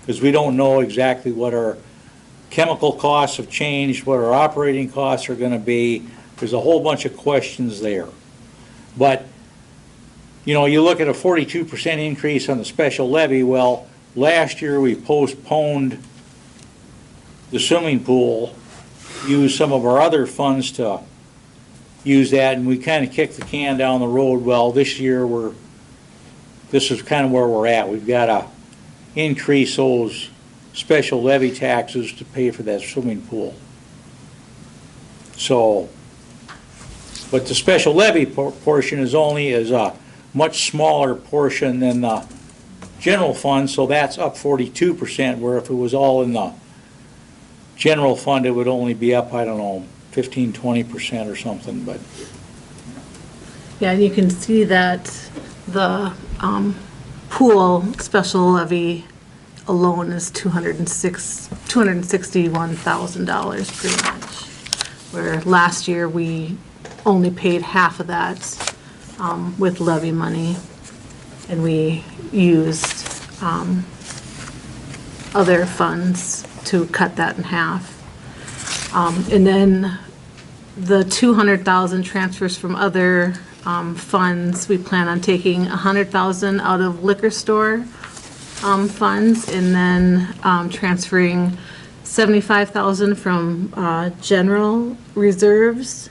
because we don't know exactly what our chemical costs have changed, what our operating costs are going to be. There's a whole bunch of questions there. But, you know, you look at a 42% increase on the special levy. Well, last year we postponed the swimming pool, used some of our other funds to use that, and we kind of kicked the can down the road. Well, this year this is kind of where we're at. We've got to increase those special levy taxes to pay for that swimming pool. So, but the special levy portion is a much smaller portion than the general fund, so that's up 42%, where if it was all in the general fund, it would only be up, I don't know, 15, 20% or something, but. Yeah, and you can see that the pool special levy alone is $261,000 pretty much. Where last year we only paid half of that with levy money, and we used other funds to cut that in half. And then the 200,000 transfers from other funds, we plan on taking 100,000 out of liquor store funds, and then transferring 75,000 from general reserves.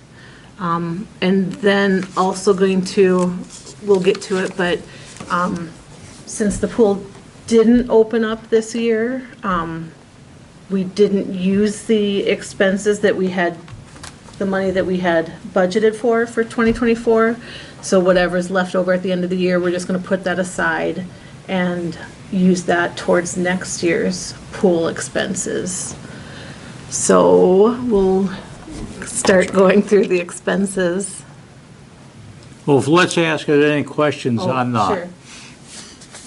And then also going to, we'll get to it, but since the pool didn't open up this year, we didn't use the expenses that we had, the money that we had budgeted for 2024. So whatever's left over at the end of the year, we're just going to put that aside and use that towards next year's pool expenses. So we'll start going through the expenses. Well, let's ask if there are any questions Oh, on sure.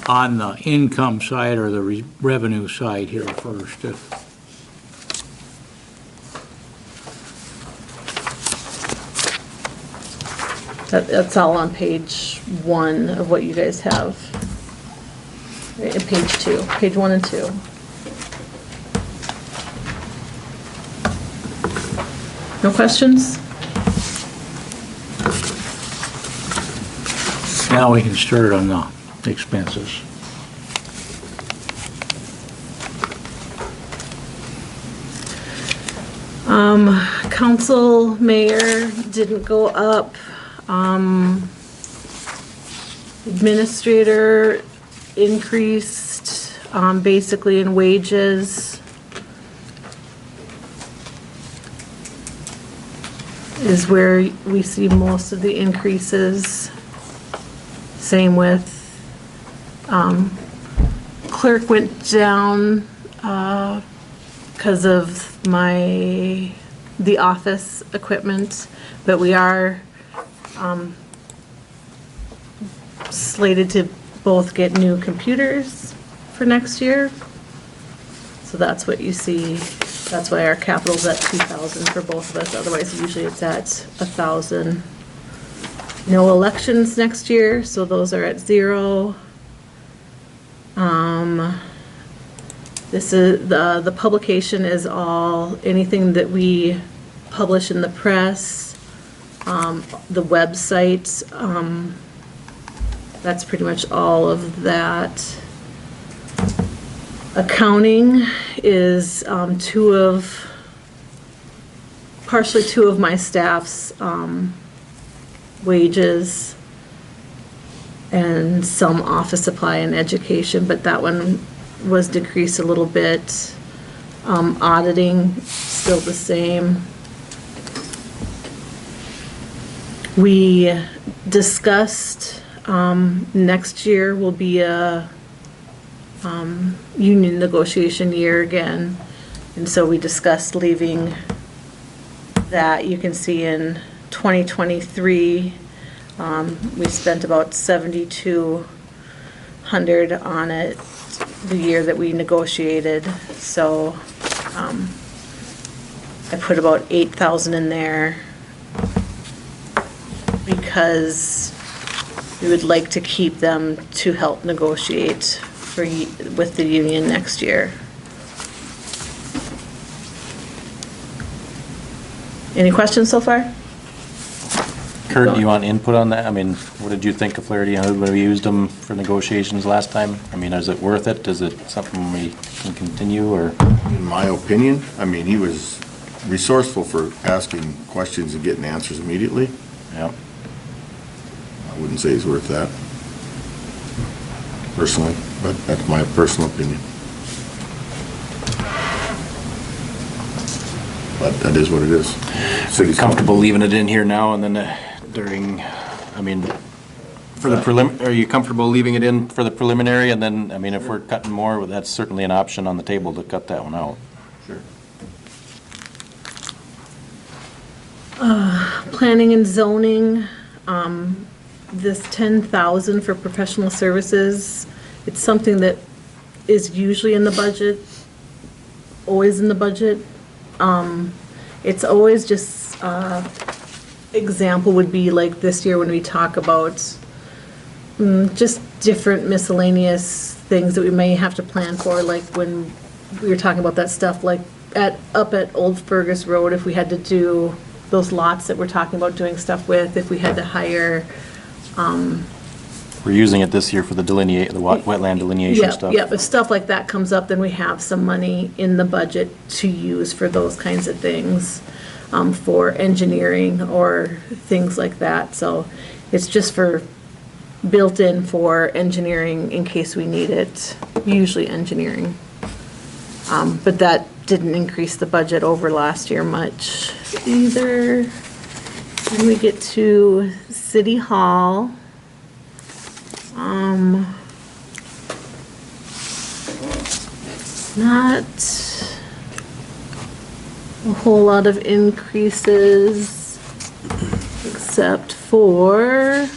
the income side or the revenue side here first. That's all on page 1 of what you guys have. Right, and page 2, page 1 and 2. No questions? Now we can start on the expenses. Council mayor didn't go up. Administrator increased, basically in wages. Is where we see most of the increases. Same with, clerk went down, because of the office equipment, but we are slated to both get new computers for next year. So that's what you see. That's why our capital's at 2,000 for both of us. Otherwise, usually it's at 1,000. No elections next year, so those are at 0. This is the publication is all anything that we publish in the press, the website. That's pretty much all of that. Accounting is partially two of my staff's wages, and some office supply and education, but that one was decreased a little bit. Auditing, still the same. We discussed next year will be a union negotiation year again, and so we discussed leaving that. You can see in 2023, we spent about $7,200 on it the year that we negotiated. So I put about $8,000 in there because we would like to keep them to help negotiate with the union next year. Any questions so far? Kurt, do you want input on that? I mean, what did you think of Flaherty? How would we used them for negotiations last time? I mean, is it worth it? Is it something we can continue, or? In my opinion, I mean, he was resourceful for asking questions and getting answers immediately. Yeah. I wouldn't say he's worth that, personally, but that's my personal opinion. But that is what it is. So you comfortable leaving it in here now and then during, I mean, for the are you comfortable leaving it in for the preliminary, and then, I mean, if we're cutting more, well, that's certainly an option on the table to cut that one out. Sure. Planning and zoning, this 10,000 for professional services, it's something that is usually in the budget, always in the budget. It's always just, example would be like this year when we talk about just different miscellaneous things that we may have to plan for, like when we were talking about that stuff, like up at Old Fergus Road, if we had to do those lots that we're talking about doing stuff with, if we had to hire, We're using it this year for the wetland delineation stuff. Yep, if stuff like that comes up, then we have some money in the budget to use for those kinds of things, for engineering or things like that. So it's just built in for engineering in case we need it, usually engineering. But that didn't increase the budget over last year much either. Then we get to City Hall. Not a whole lot of increases, except for,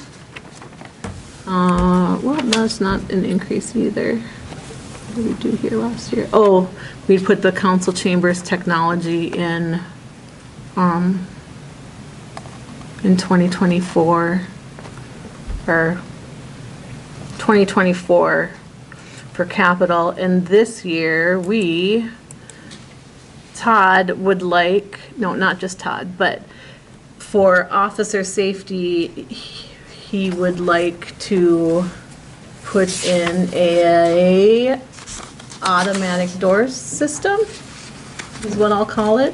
well, that's not an increase either. What did we do here last year? Oh, we put the council chambers technology in 2024, or 2024 for capital, and this year Todd would like, no, not just Todd, but for officer safety, he would like to put in a automatic door system, is what I'll call it.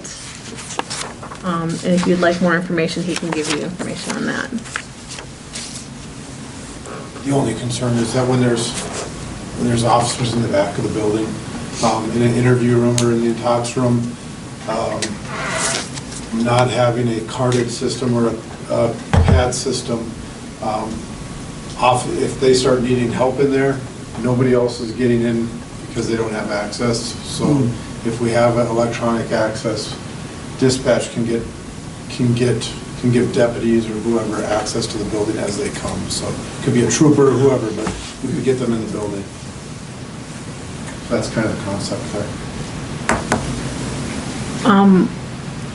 And if you'd like more information, he can give you information on that. The only concern is that when there's officers in the back of the building, in an interview room or in the talks room, not having a carded system or a pad system, if they start needing help in there, nobody else is getting in because they don't have access. So if we have electronic access, dispatch can give deputies or whoever access to the building as they come. So it could be a trooper or whoever, but we could get them in the building. That's kind of the concept there.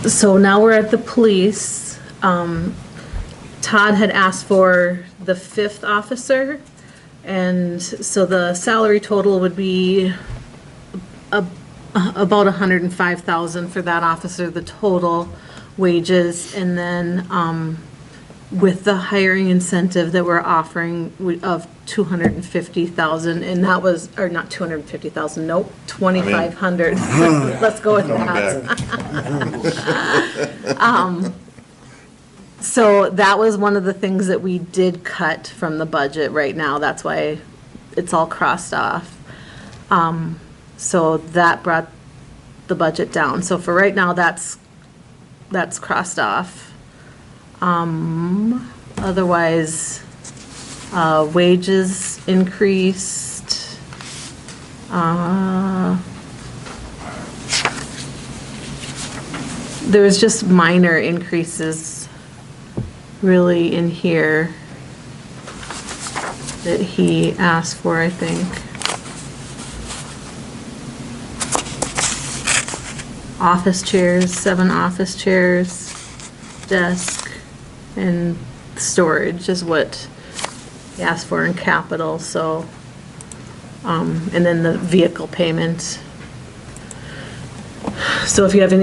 So now we're at the police. Todd had asked for the 5th officer, and so the salary total would be about $105,000 for that officer, the total wages, and then with the hiring incentive that we're offering of $250,000, and that was, or not $250,000, nope, $2,500. Let's go with that. So that was one of the things that we did cut from the budget right now. That's why it's all crossed off. So that brought the budget down. So for right now, that's crossed off. Otherwise, wages increased. There was just minor increases really in here that he asked for, I think. Office chairs, 7 office chairs, desk, and storage is what he asked for in capital, so, and then the vehicle payment. So if you have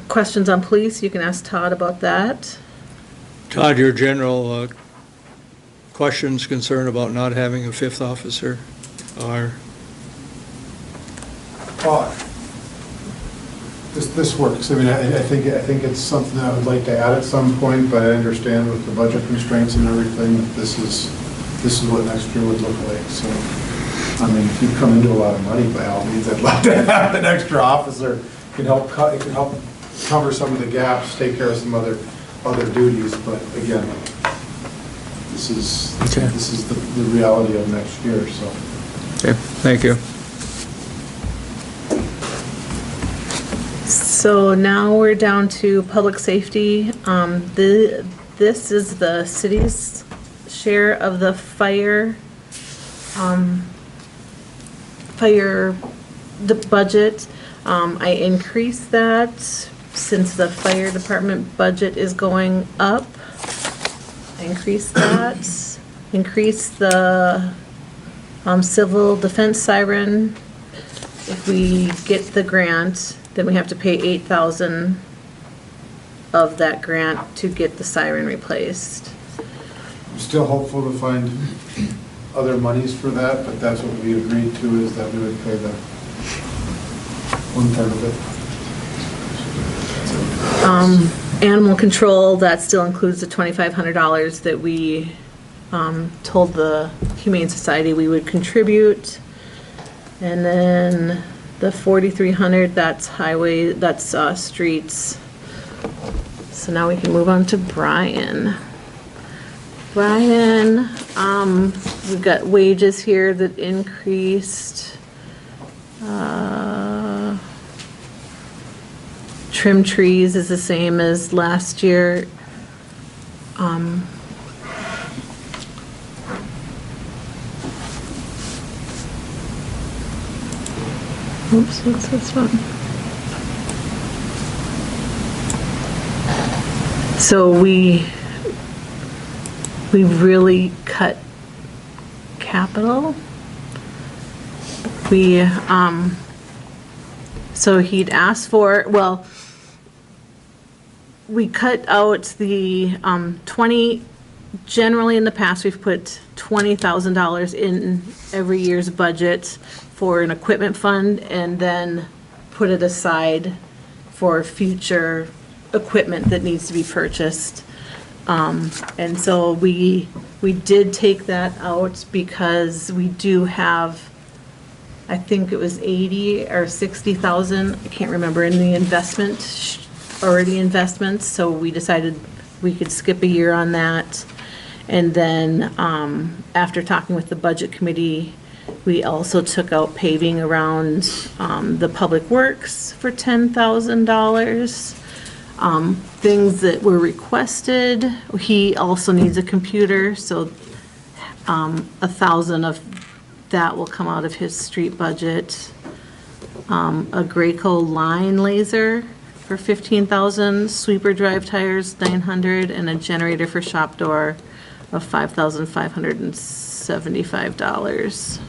questions on police, you can ask Todd about that. Todd, your general questions, concern about not having a 5th officer are? This works. I mean, I think it's something I would like to add at some point, but I understand with the budget constraints and everything, this is what next year would look like. So, I mean, if you come into a lot of money, by all means, I'd love to have an extra officer. It can help cover some of the gaps, take care of some other duties. But again, this is the reality of next year. So. Okay, thank you. So now we're down to public safety. this is the city's share of the fire, the budget. I increased that since the fire department budget is going up. I increased that. Increased the civil defense siren. If we get the grant, then we have to pay 8,000 of that grant to get the siren replaced. I'm still hopeful to find other monies for that, but that's what we agreed to, is that we would pay the 1/3 of it. Animal control, that still includes the $2,500 that we told the Humane Society we would contribute. And then the 4,300, that's highway, that's streets. So now we can move on to Brian. Brian, we've got wages here that increased. Trim trees is the same as last year. Oops, what's this one? So we really cut capital. So he'd asked for, well, we cut out the 20, generally in the past, we've put $20,000 in every year's budget for an equipment fund and then put it aside for future equipment that needs to be purchased. And so we did take that out because we do have, I think it was 80 or 60,000, I can't remember, in the already investments, so we decided we could skip a year on that. And then after talking with the budget committee, we also took out paving around the public works for $10,000. Things that were requested, he also needs a computer, so 1,000 of that will come out of his street budget. A Graco line laser for $15,000, sweeper drive tires, $900, and a generator for shop door of $5,575.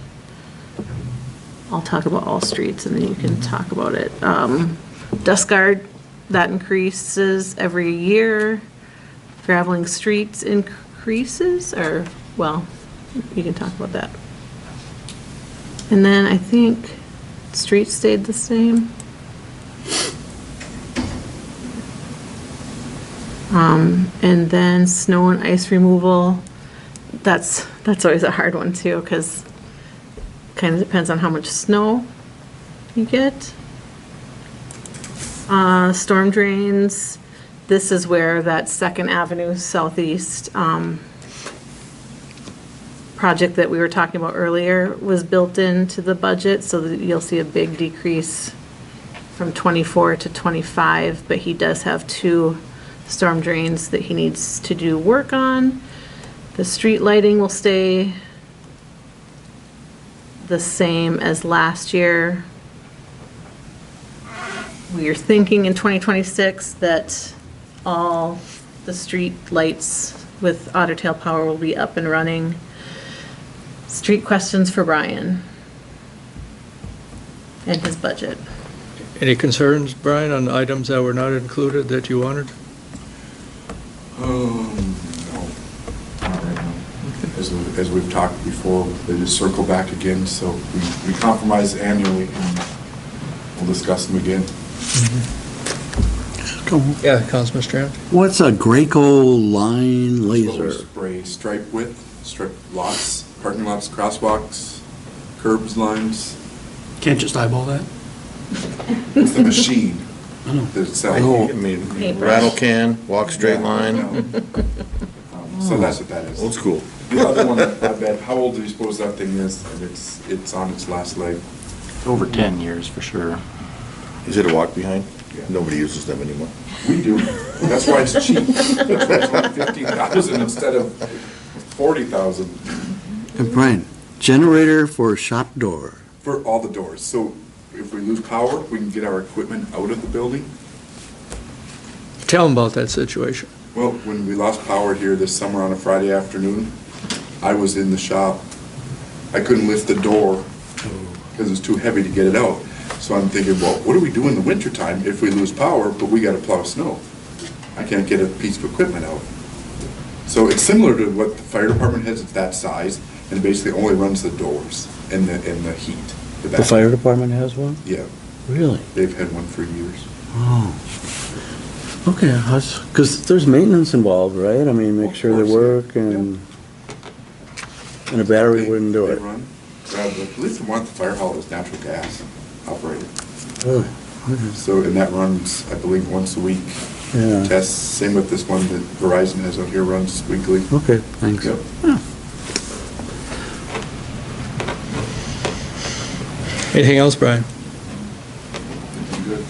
I'll talk about all streets and then you can talk about it. Dust guard, that increases every year. Graveling streets increases, or, well, you can talk about that. And then I think streets stayed the same. And then snow and ice removal, that's always a hard one too, because kind of depends on how much snow you get. Storm drains, this is where that 2nd Avenue Southeast project that we were talking about earlier was built into the budget, so that you'll see a big decrease from 24 to 25, but he does have 2 storm drains that he needs to do work on. The street lighting will stay the same as last year. We are thinking in 2026 that all the street lights with Otter Tail Power will be up and running. Street questions for Brian and his budget. Any concerns, Brian, on items that were not included that you wanted? No, not right now. As we've talked before, they just circle back again, so we compromise annually and we'll discuss them again. Yeah, Councilman Strand? What's a Graco line laser? Spray stripe width, strip lots, parking lots, crosswalks, curbs, lines. Can't just eyeball that? It's the machine that sells. I mean, rattle can, walk straight line. So that's what that is. Old school. The other one, I bet, how old do you suppose that thing is? And it's on its last leg. Over 10 years for sure. Is it a walk behind? Nobody uses them anymore. We do. That's why it's cheap. That's why 15,000 instead of 40,000 And Brian, generator for shop door. for all the doors. So if we lose power, we can get our equipment out of the building. Tell them about that situation. Well, when we lost power here this summer on a Friday afternoon, I was in the shop. I couldn't lift the door because it was too heavy to get it out. So I'm thinking, well, what do we do in the wintertime if we lose power, but we got to plow snow? I can't get a piece of equipment out. So it's similar to what the fire department has, it's that size, and it basically only runs the doors and the heat. The fire department has one? Yeah, Really? they've had one for years. Oh. Okay, because there's maintenance involved, right? I mean, make sure they work and a battery wouldn't do They it. run. At least the one at the fire hall is natural gas operated. Really? Okay. So, and that runs, I believe, once a week. Yeah. Tests, same with this one that Verizon has out here, runs weekly. Okay, thanks. Yep. Anything else, Brian? Good.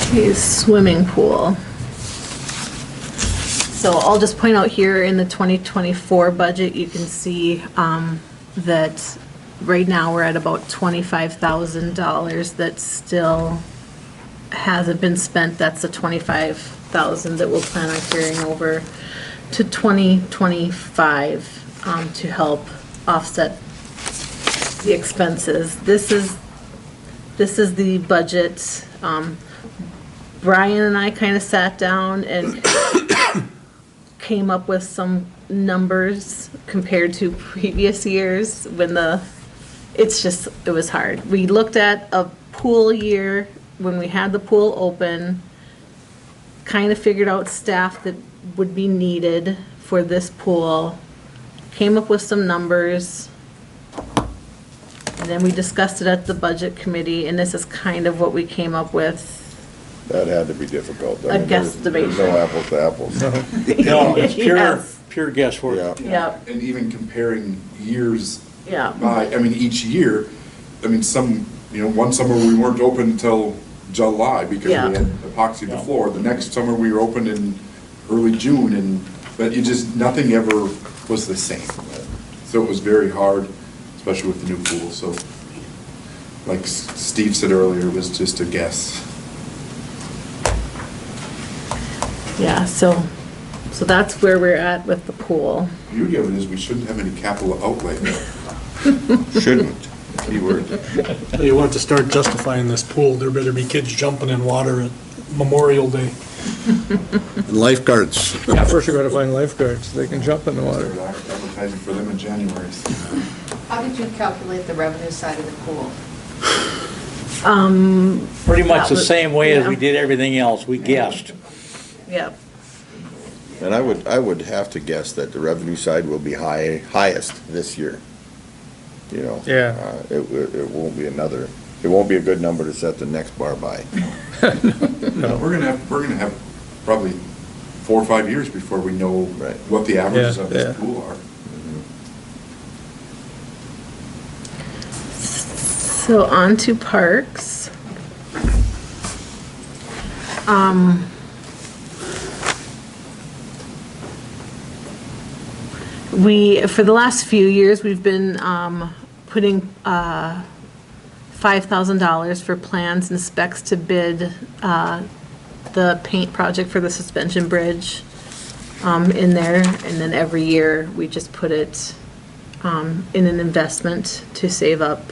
Okay, swimming pool. So I'll just point out here in the 2024 budget, you can see that right now we're at about $25,000 that still hasn't been spent. That's the $25,000 that we'll plan on carrying over to 2025 to help offset the expenses. This is the budget. Brian and I kind of sat down and came up with some numbers compared to previous years when it was hard. We looked at a pool year when we had the pool open, kind of figured out staff that would be needed for this pool, came up with some numbers, and then we discussed it at the budget committee, and this is kind of what we came up with. That had to be difficult. A guesstimation. There's no apples to apples. No, it's Yes. pure guesswork. Yeah. Yep. And even comparing years Yeah. by, I mean, each year, I mean, one summer we weren't open until July because we Yeah. had epoxy the floor. The next summer we were open in early June, but nothing ever was the same. So it was very hard, especially with the new pool. So like Steve said earlier, it was just a guess. Yeah, so that's where we're at with the pool. The beauty of it is we shouldn't have any capital outlay. Shouldn't. Keyword. You want to start justifying this pool, there better be kids jumping in water at Memorial Day. Lifeguards. Yeah, first you're going to find lifeguards. They can jump in the water. Start advertising for them in January. How did you calculate the revenue side of the pool? Pretty much the That was- same way as yeah. we did everything else, we guessed. Yep. And I would have to guess that the revenue side will be highest this year. You know? Yeah. It won't be it won't be a good number to set the next bar by. We're gonna have probably 4 or 5 years before we know Right. what the averages Yeah, of this yeah. pool are. So on to parks. For the last few years, we've been putting $5,000 for plans and specs to bid the paint project for the suspension bridge in there. And then every year, we just put it in an investment to save up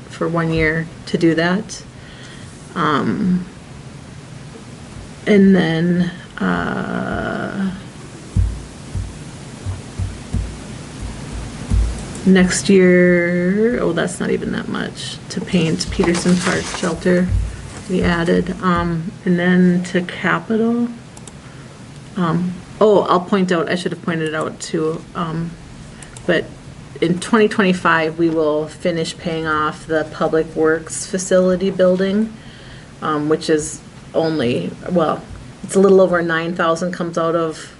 for 1 year to do that. And then, next year, that's not even that much, to paint Peterson Park shelter, we added. And then to capital, I'll point out, I should have pointed it out too, but in 2025, we will finish paying off the Public Works facility building, which is only, it's a little over 9,000 comes out of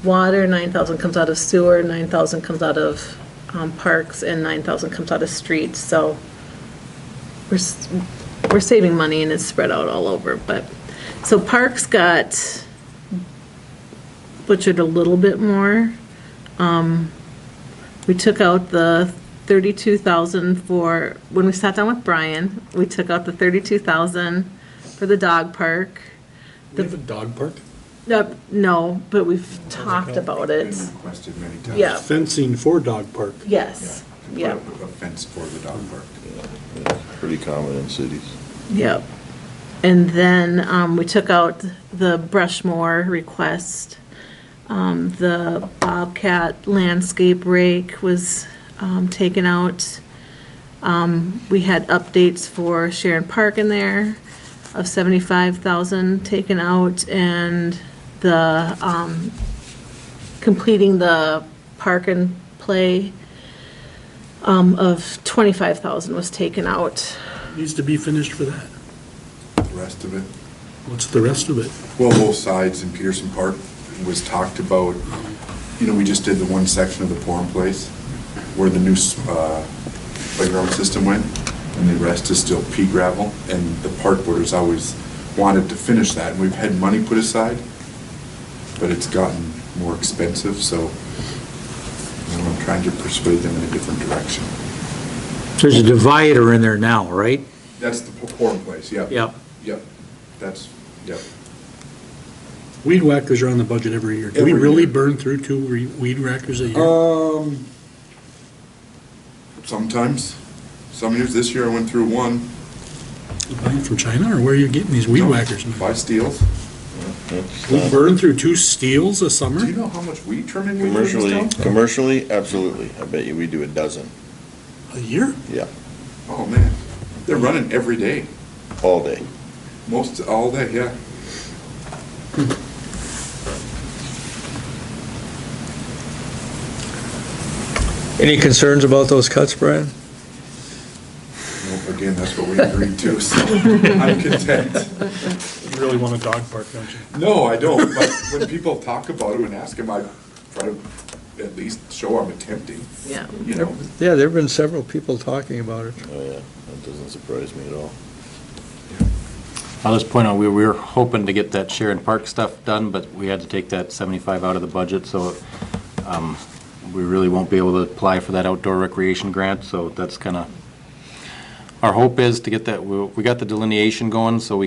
water, 9,000 comes out of sewer, 9,000 comes out of parks and 9,000 comes out of streets, so we're saving money and it's spread out all over, but, so parks got butchered a little bit more. We took out the 32,000 for, when we sat down with Brian, we took out the 32,000 for the dog park. We have a dog park? No, but we've talked about it. Been requested many times. Yeah. Fencing for dog park. Yes, Yeah. yeah, Put up a fence for the dog park. Pretty common in cities. yep. And then we took out the Brushmore request. The Bobcat landscape rake was taken out. We had updates for Sharon Park in there of 75,000 taken out, and the completing the park and play of 25,000 was taken out. Needs to be finished for that. The rest of it. What's the rest of it? Well, both sides in Peterson Park was talked about, we just did the one section of the Forum Place where the new playground system went, and the rest is still pea gravel, and the park boarders always wanted to finish that, and we've had money put aside, but it's gotten more expensive, so I'm trying to persuade them in a different direction. There's a divider in there now, right? That's the Forum Place, yep. Yep. Yep, yep. Weed whackers are on the budget every year. Do we Every really year. burn through 2 weed whackers a year? Sometimes. Some years, this year I went through one. You buying from China, or where are you getting these weed whackers? Buy steels. We burn through 2 steels a summer? Do you know how much weed trimming we do in this town? Commercially, absolutely. I bet you we do a dozen. A year? Yeah, Oh, man. They're running every day. all day. All day, yeah. Any concerns about those cuts, Brian? Well, again, that's what we agreed to, so I'm content. You really want a dog park, don't you? No, I don't, but when people talk about them and ask them, I try to at least show I'm attempting, Yeah. Yeah, there've been several people talking about it. Oh, yeah, that doesn't surprise me at all. I'll just point out, we were hoping to get that Sharon Park stuff done, but we had to take that 75 out of the budget, so we really won't be able to apply for that outdoor recreation grant, so that's kind of, our hope is to get that, we got the delineation going, so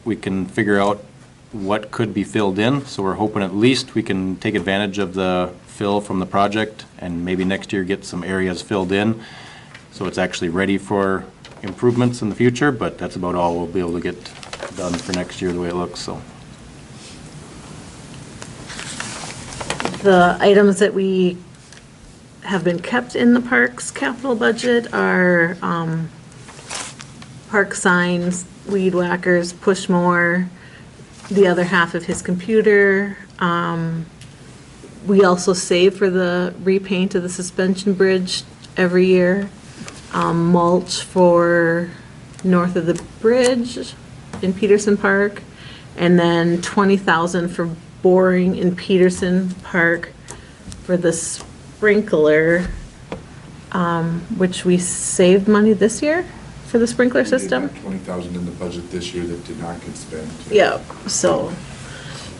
we can figure out what could be filled in, so we're hoping at least we can take advantage of the fill from the project, and maybe next year get some areas filled in, so it's actually ready for improvements in the future, but that's about all we'll be able to get done for next year, the way it looks, so. The items that we have been kept in the parks capital budget are park signs, weed whackers, push more, the other half of his computer. We also save for the repaint of the suspension bridge every year, mulch for north of the bridge in Peterson Park, and then 20,000 for boring in Peterson Park for the sprinkler, which we saved money this year for the sprinkler system. We did have 20,000 in the budget this year that did not get spent. Yeah, so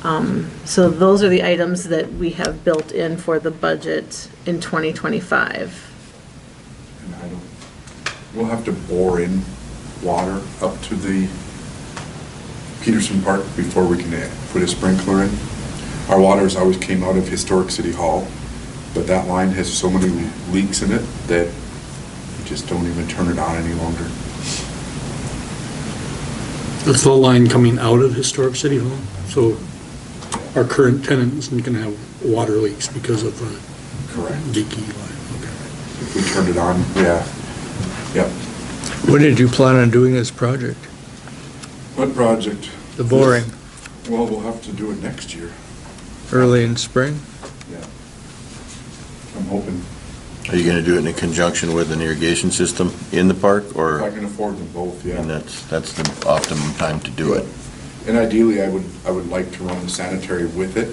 those are the items that we have built in for the budget in 2025. And we'll have to bore in water up to the Peterson Park before we can put a sprinkler in. Our waters always came out of Historic City Hall, but that line has so many leaks in it that we just don't even turn it on any longer. The flow line coming out of Historic City Hall, so our current tenant isn't gonna have water leaks because of a Correct. leaky line, okay. If we turned it on, yeah. Yep. When did you plan on doing this project? What project? The boring, Well, we'll have to do it next year. early in spring? Yeah. I'm hoping, Are you gonna do it in conjunction with an irrigation system in the park, if or, I can afford them both, yeah. and that's the optimum time to do it? And ideally, I would like to run the sanitary with it,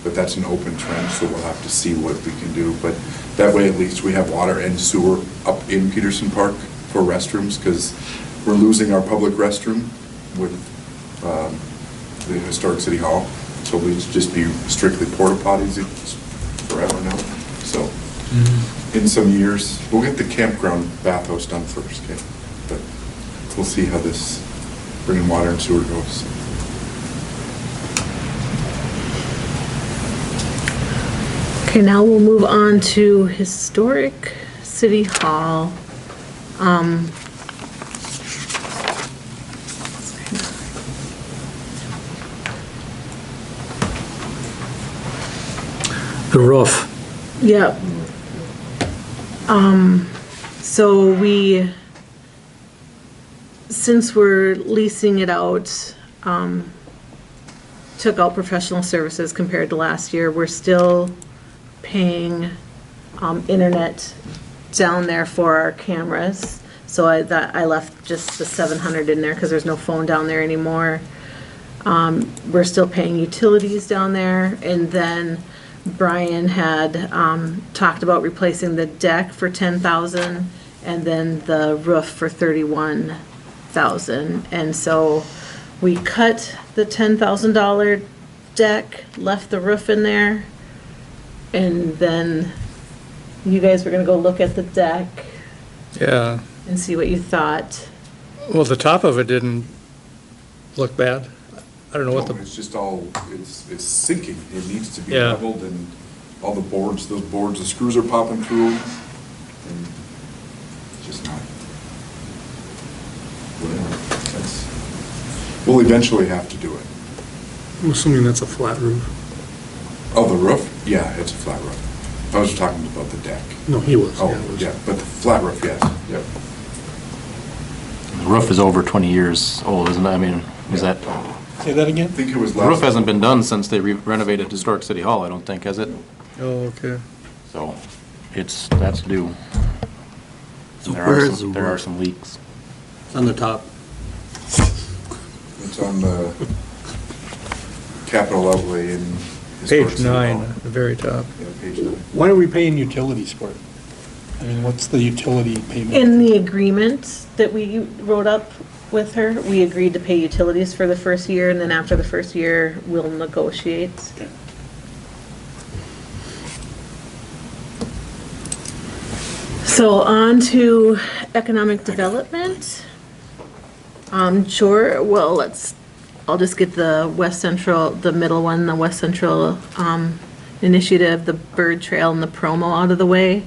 but that's an open trench, so we'll have to see what we can do. But that way, at least we have water and sewer up in Peterson Park for restrooms, because we're losing our public restroom with the historic city hall. So we just be strictly porta potties forever now. So in some years, we'll get the campground bathhouse done first, okay? But we'll see how this bringing water and sewer goes. Okay, now we'll move on to historic city hall. The roof. Yep. So since we're leasing it out, took out professional services compared to last year, we're still paying, internet down there for our cameras. So I left just the 700 in there because there's no phone down there anymore. We're still paying utilities down there, and then Brian had talked about replacing the deck for 10,000 and then the roof for 31,000. And so we cut the $10,000 deck, left the roof in there, and then you guys were gonna go look at the deck Yeah. and see what you thought. Well, the top of it didn't look bad. I don't know what No, the, it's just all, it's sinking. It needs to be Yeah. leveled, and all the boards, those boards, the screws are popping through them. And it's just not, whatever. We'll eventually have to do it. I'm assuming that's a flat roof. Oh, the roof? Yeah, it's a flat roof. I was talking about the deck. No, he was. Oh, yeah, it was. yeah, but the flat roof, yes, yep. The roof is over 20 years old, isn't it? I mean, is that, Say that again? I think it was the last. roof hasn't been done since they renovated Historic City Hall, I don't think, has it? oh, okay. So that's due. So There where are is the there are roof? some leaks. It's on the top. It's on the capital outlay in. Historic Page City 9, Hall. at the very top. Yeah, page 9. Why are we paying utilities for it? I mean, what's the utility payment? In the agreement that we wrote up with her, we agreed to pay utilities for the first year, and then after the first year, we'll negotiate. Okay. So on to economic development. Sure, well, I'll just get the West Central, the middle one, the West Central initiative, the bird trail and the promo out of the way.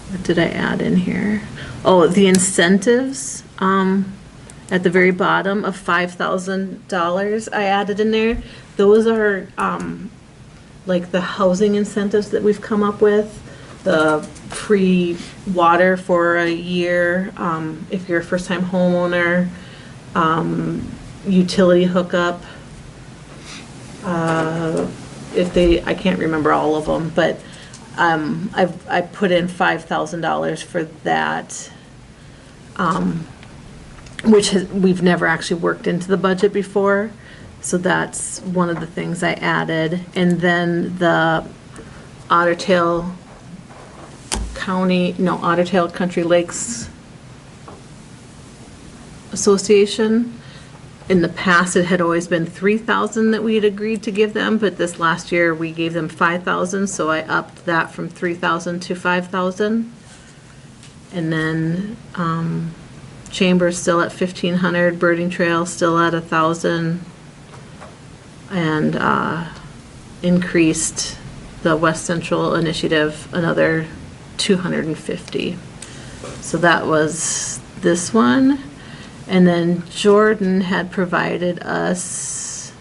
What did I add in here? Oh, the incentives, at the very bottom of $5,000 I added in there. Those are, like the housing incentives that we've come up with, the free water for a year, if you're a first-time homeowner, utility hookup. I can't remember all of them, but I put in $5,000 for that, which we've never actually worked into the budget before. So that's one of the things I added. And then the Otter Tail Country Lakes Association. In the past, it had always been $3,000 that we had agreed to give them, but this last year, we gave them $5,000, so I upped that from $3,000 to $5,000. And then, Chambers still at $1,500, Birding Trail still at $1,000, and, increased the West Central Initiative another $250. So that was this one. And then Jordan had provided us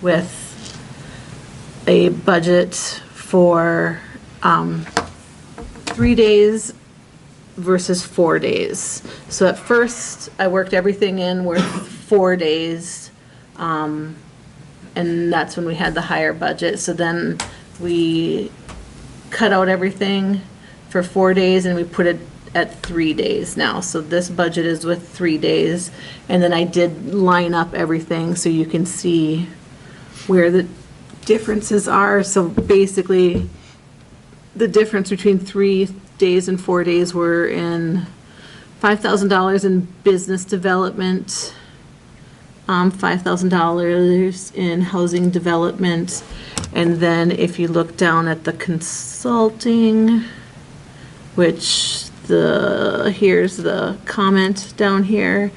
with a budget for 3 days versus 4 days. So at first, I worked everything in with 4 days, and that's when we had the higher budget. So then we cut out everything for 4 days, and we put it at 3 days now. So this budget is with 3 days. And then I did line up everything so you can see where the differences are. So basically, the difference between 3 days and 4 days were in $5,000 in business development, $5,000 in housing development, and then if you look down at the consulting, which here's the comment down here.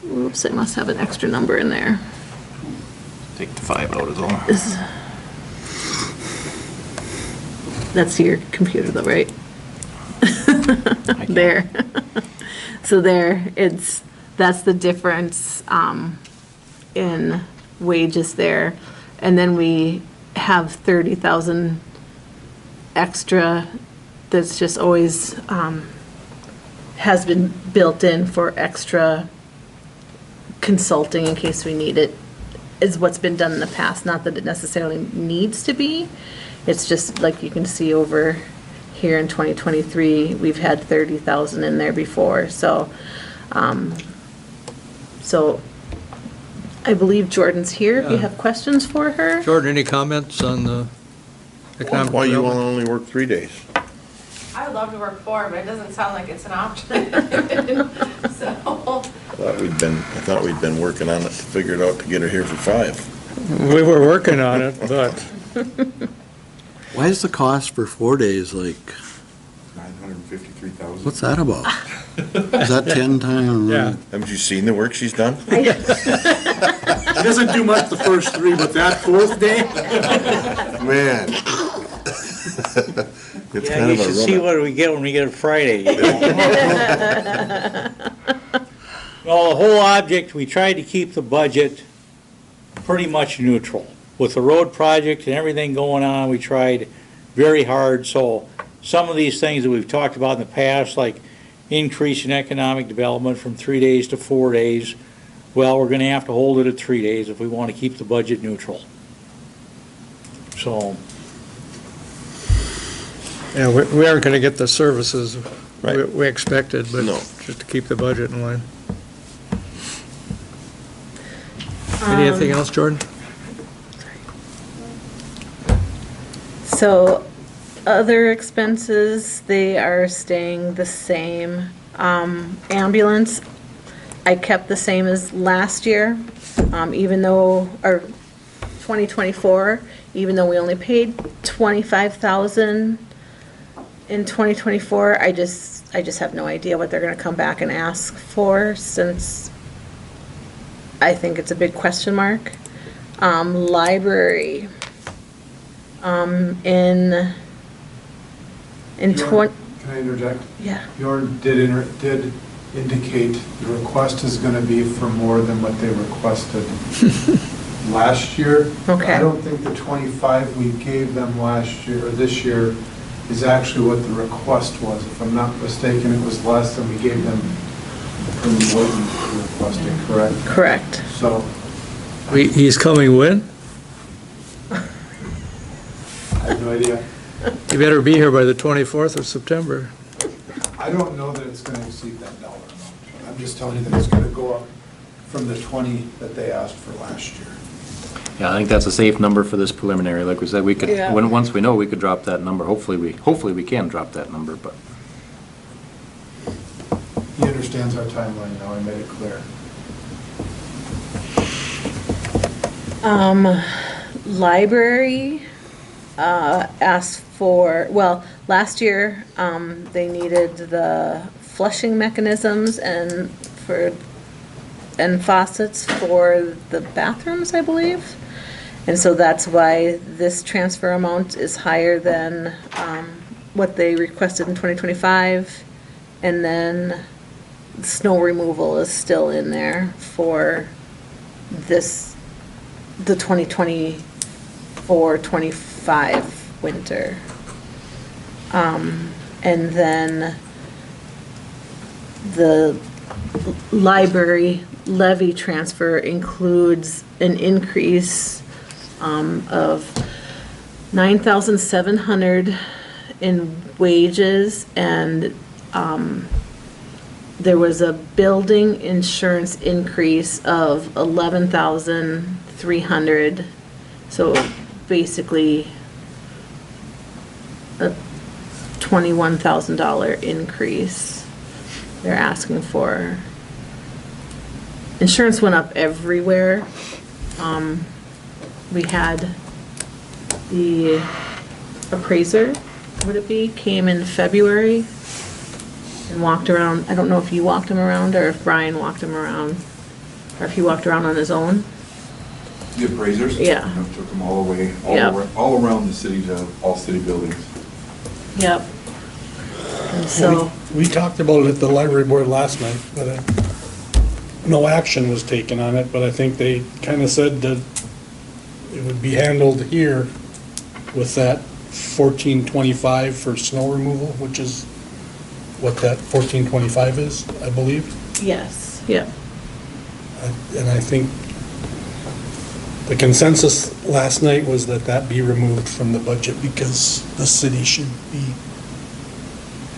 Oops, I must have an extra number in there. Take the 5 out is all. That's your computer though, right? There. So there, that's the difference in wages there. And then we have 30,000 extra that's just always has been built in for extra consulting in case we need it, is what's been done in the past. Not that it necessarily needs to be. It's just like you can see over here in 2023, we've had 30,000 in there before. So, so I believe Jordan's here. If you have questions for her. Jordan, any comments on the economic Why you development? wanna only work 3 days? I would love to work 4, but it doesn't sound like it's an option. So, I thought we'd been working on it to figure it out to get her here for 5. We were working on it, but Why is the cost for 4 days like, 953,000. what's that about? Is that 10 times? yeah. Haven't you seen the work she's done? It doesn't do much the first 3, but that 4th day, Man. It's Yeah, kind you of a should see run. what we get when we get it Friday. You know? Well, the whole object, we tried to keep the budget pretty much neutral. With the road project and everything going on, we tried very hard. So some of these things that we've talked about in the past, like increase in economic development from 3 days to 4 days, well, we're gonna have to hold it at 3 days if we want to keep the budget neutral. So, Yeah, we aren't going to get the services Right. we expected, but No. just to keep the budget in line. Anything else, Jordan? So other expenses, they are staying the same. Ambulance, I kept the same as last year, even though, or 2024, even though we only paid 25,000 in 2024, I just have no idea what they're gonna come back and ask for, since I think it's a big question mark. Library, in Bjorn, 20, Can I interject? yeah, Bjorn did indicate the request is gonna be for more than what they requested last year. Okay. I don't think the 25 we gave them last year, or this year, is actually what the request was. If I'm not mistaken, it was less than we gave them from what we requested, correct? correct. So, He's coming when? I have no idea. You better be here by the 24th of September. I don't know that it's gonna exceed that dollar amount. I'm just telling you that it's gonna go up from the 20 that they asked for last year. Yeah, I think that's a safe number for this preliminary. Like we said, we could, Yeah. once we know, we could drop that number. Hopefully we can drop that number, but. He understands our timeline now, I made it clear. Library, asked for, well, last year, they needed the flushing mechanisms and faucets for the bathrooms, I believe. And so that's why this transfer amount is higher than, what they requested in 2025. And then snow removal is still in there for the 2024-25 winter. And then the library levy transfer includes an increase of $9,700 in wages, and there was a building insurance increase of 11,300. So basically a $21,000 increase they're asking for. Insurance went up everywhere. We had the appraiser, would it be, came in February and walked around. I don't know if you walked him around or if Brian walked him around, or if he walked around on his own. The appraisers? Yeah. Took them all away, Yep. all around the city to all city buildings. Yep. And so, We talked about it at the library board last night, but no action was taken on it, but I think they kind of said that it would be handled here with that 1425 for snow removal, which is what that 1425 is, I believe. yes, yep. And I think the consensus last night was that that be removed from the budget because the city should be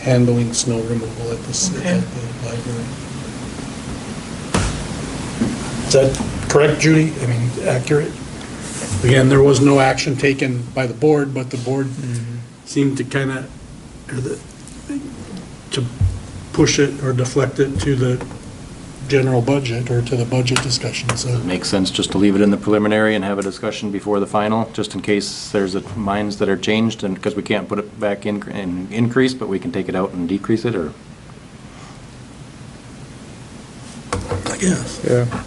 handling snow removal at the library. Is that correct, Judy? I mean, accurate? Again, there was no action taken by the board, but the board seemed to kind of, to push it or deflect it to the general budget or to the budget discussion, so. Makes sense just to leave it in the preliminary and have a discussion before the final, just in case there's minds that are changed, and because we can't put it back in and increase, but we can take it out and decrease it, or? I guess. Yeah.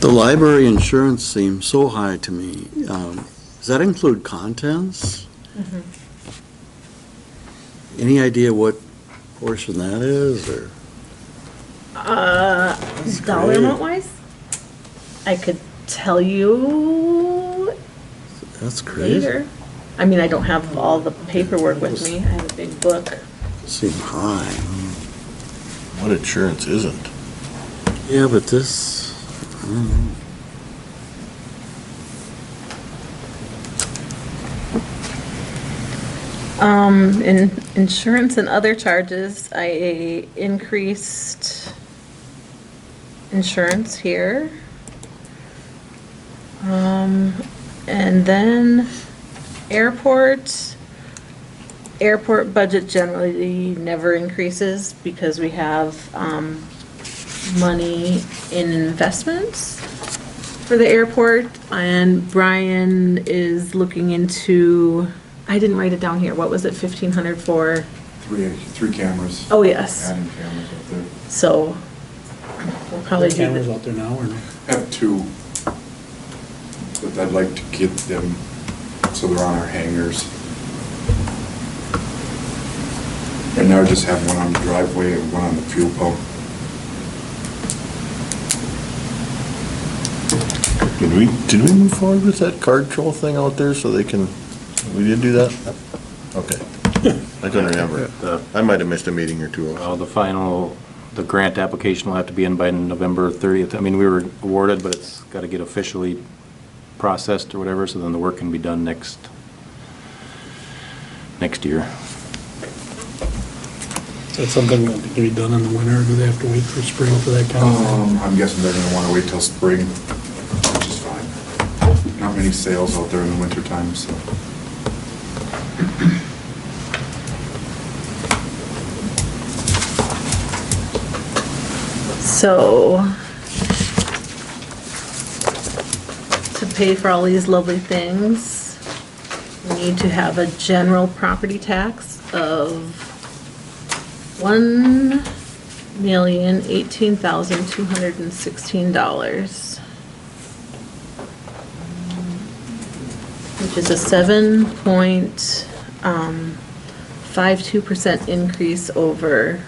The library insurance seems so high to me. Does that include contents? Any idea what portion that is, or? Dollar great. amount wise, I could tell you That's crazy. later. I mean, I don't have all the paperwork with me. I have a big book. Seem high. What insurance isn't? Yeah, but this, I don't know. In insurance and other charges, I increased insurance here. And then airport budget generally never increases because we have, money in investments for the airport, and Brian is looking into, I didn't write it down here, what was it, 1,500 for? Three cameras. Oh, yes. Adding cameras up there. So, we'll probably do Cameras the, out there now or no? Have two, but I'd like to get them so they're on our hangers. Right now I just have one on the driveway and one on the fuel pump. Did we move forward with that card troll thing out there so they can, we did do that? Okay. I couldn't remember. I might have missed a meeting or two. Well, the grant application will have to be in by November 30th. I mean, we were awarded, but it's got to get officially processed or whatever, so then the work can be done next year. Is that something that can be done in the winter, or do they have to wait for spring for that kind of thing? I'm guessing they're gonna wanna wait till spring, which is fine. Not many sales out there in the winter time, so. so, to pay for all these lovely things, we need to have a general property tax of $1,018,216, which is a 7.52% increase over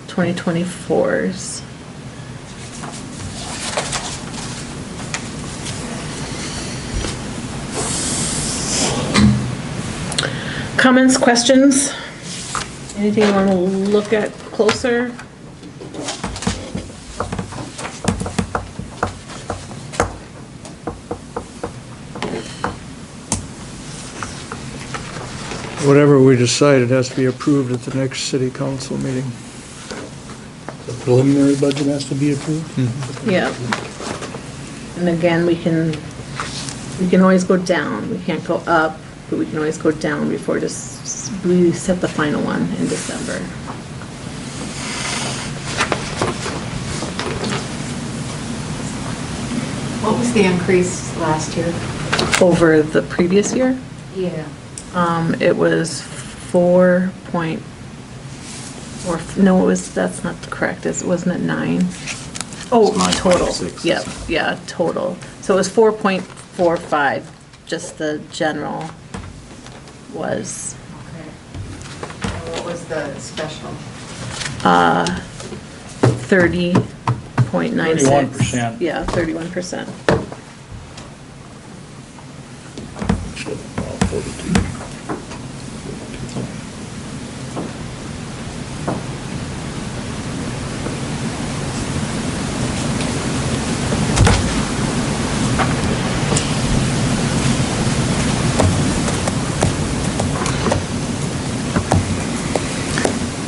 2024's. Comments, questions? Anything you want to look at closer? Whatever we decide, it has to be approved at the next city council meeting. The preliminary budget has to be approved? Yeah. And again, we can always go down. We can't go up, but we can always go down before we set the final one in December. What was the increase last year? Over the previous year, Yeah. it was 4 no, that's not correct, wasn't it 9? Oh, It's total, 9.6. yep, yeah, total. So it was 4.45, just the general was, Okay. And what was the special? 30.96. 31%. Yeah, 31%.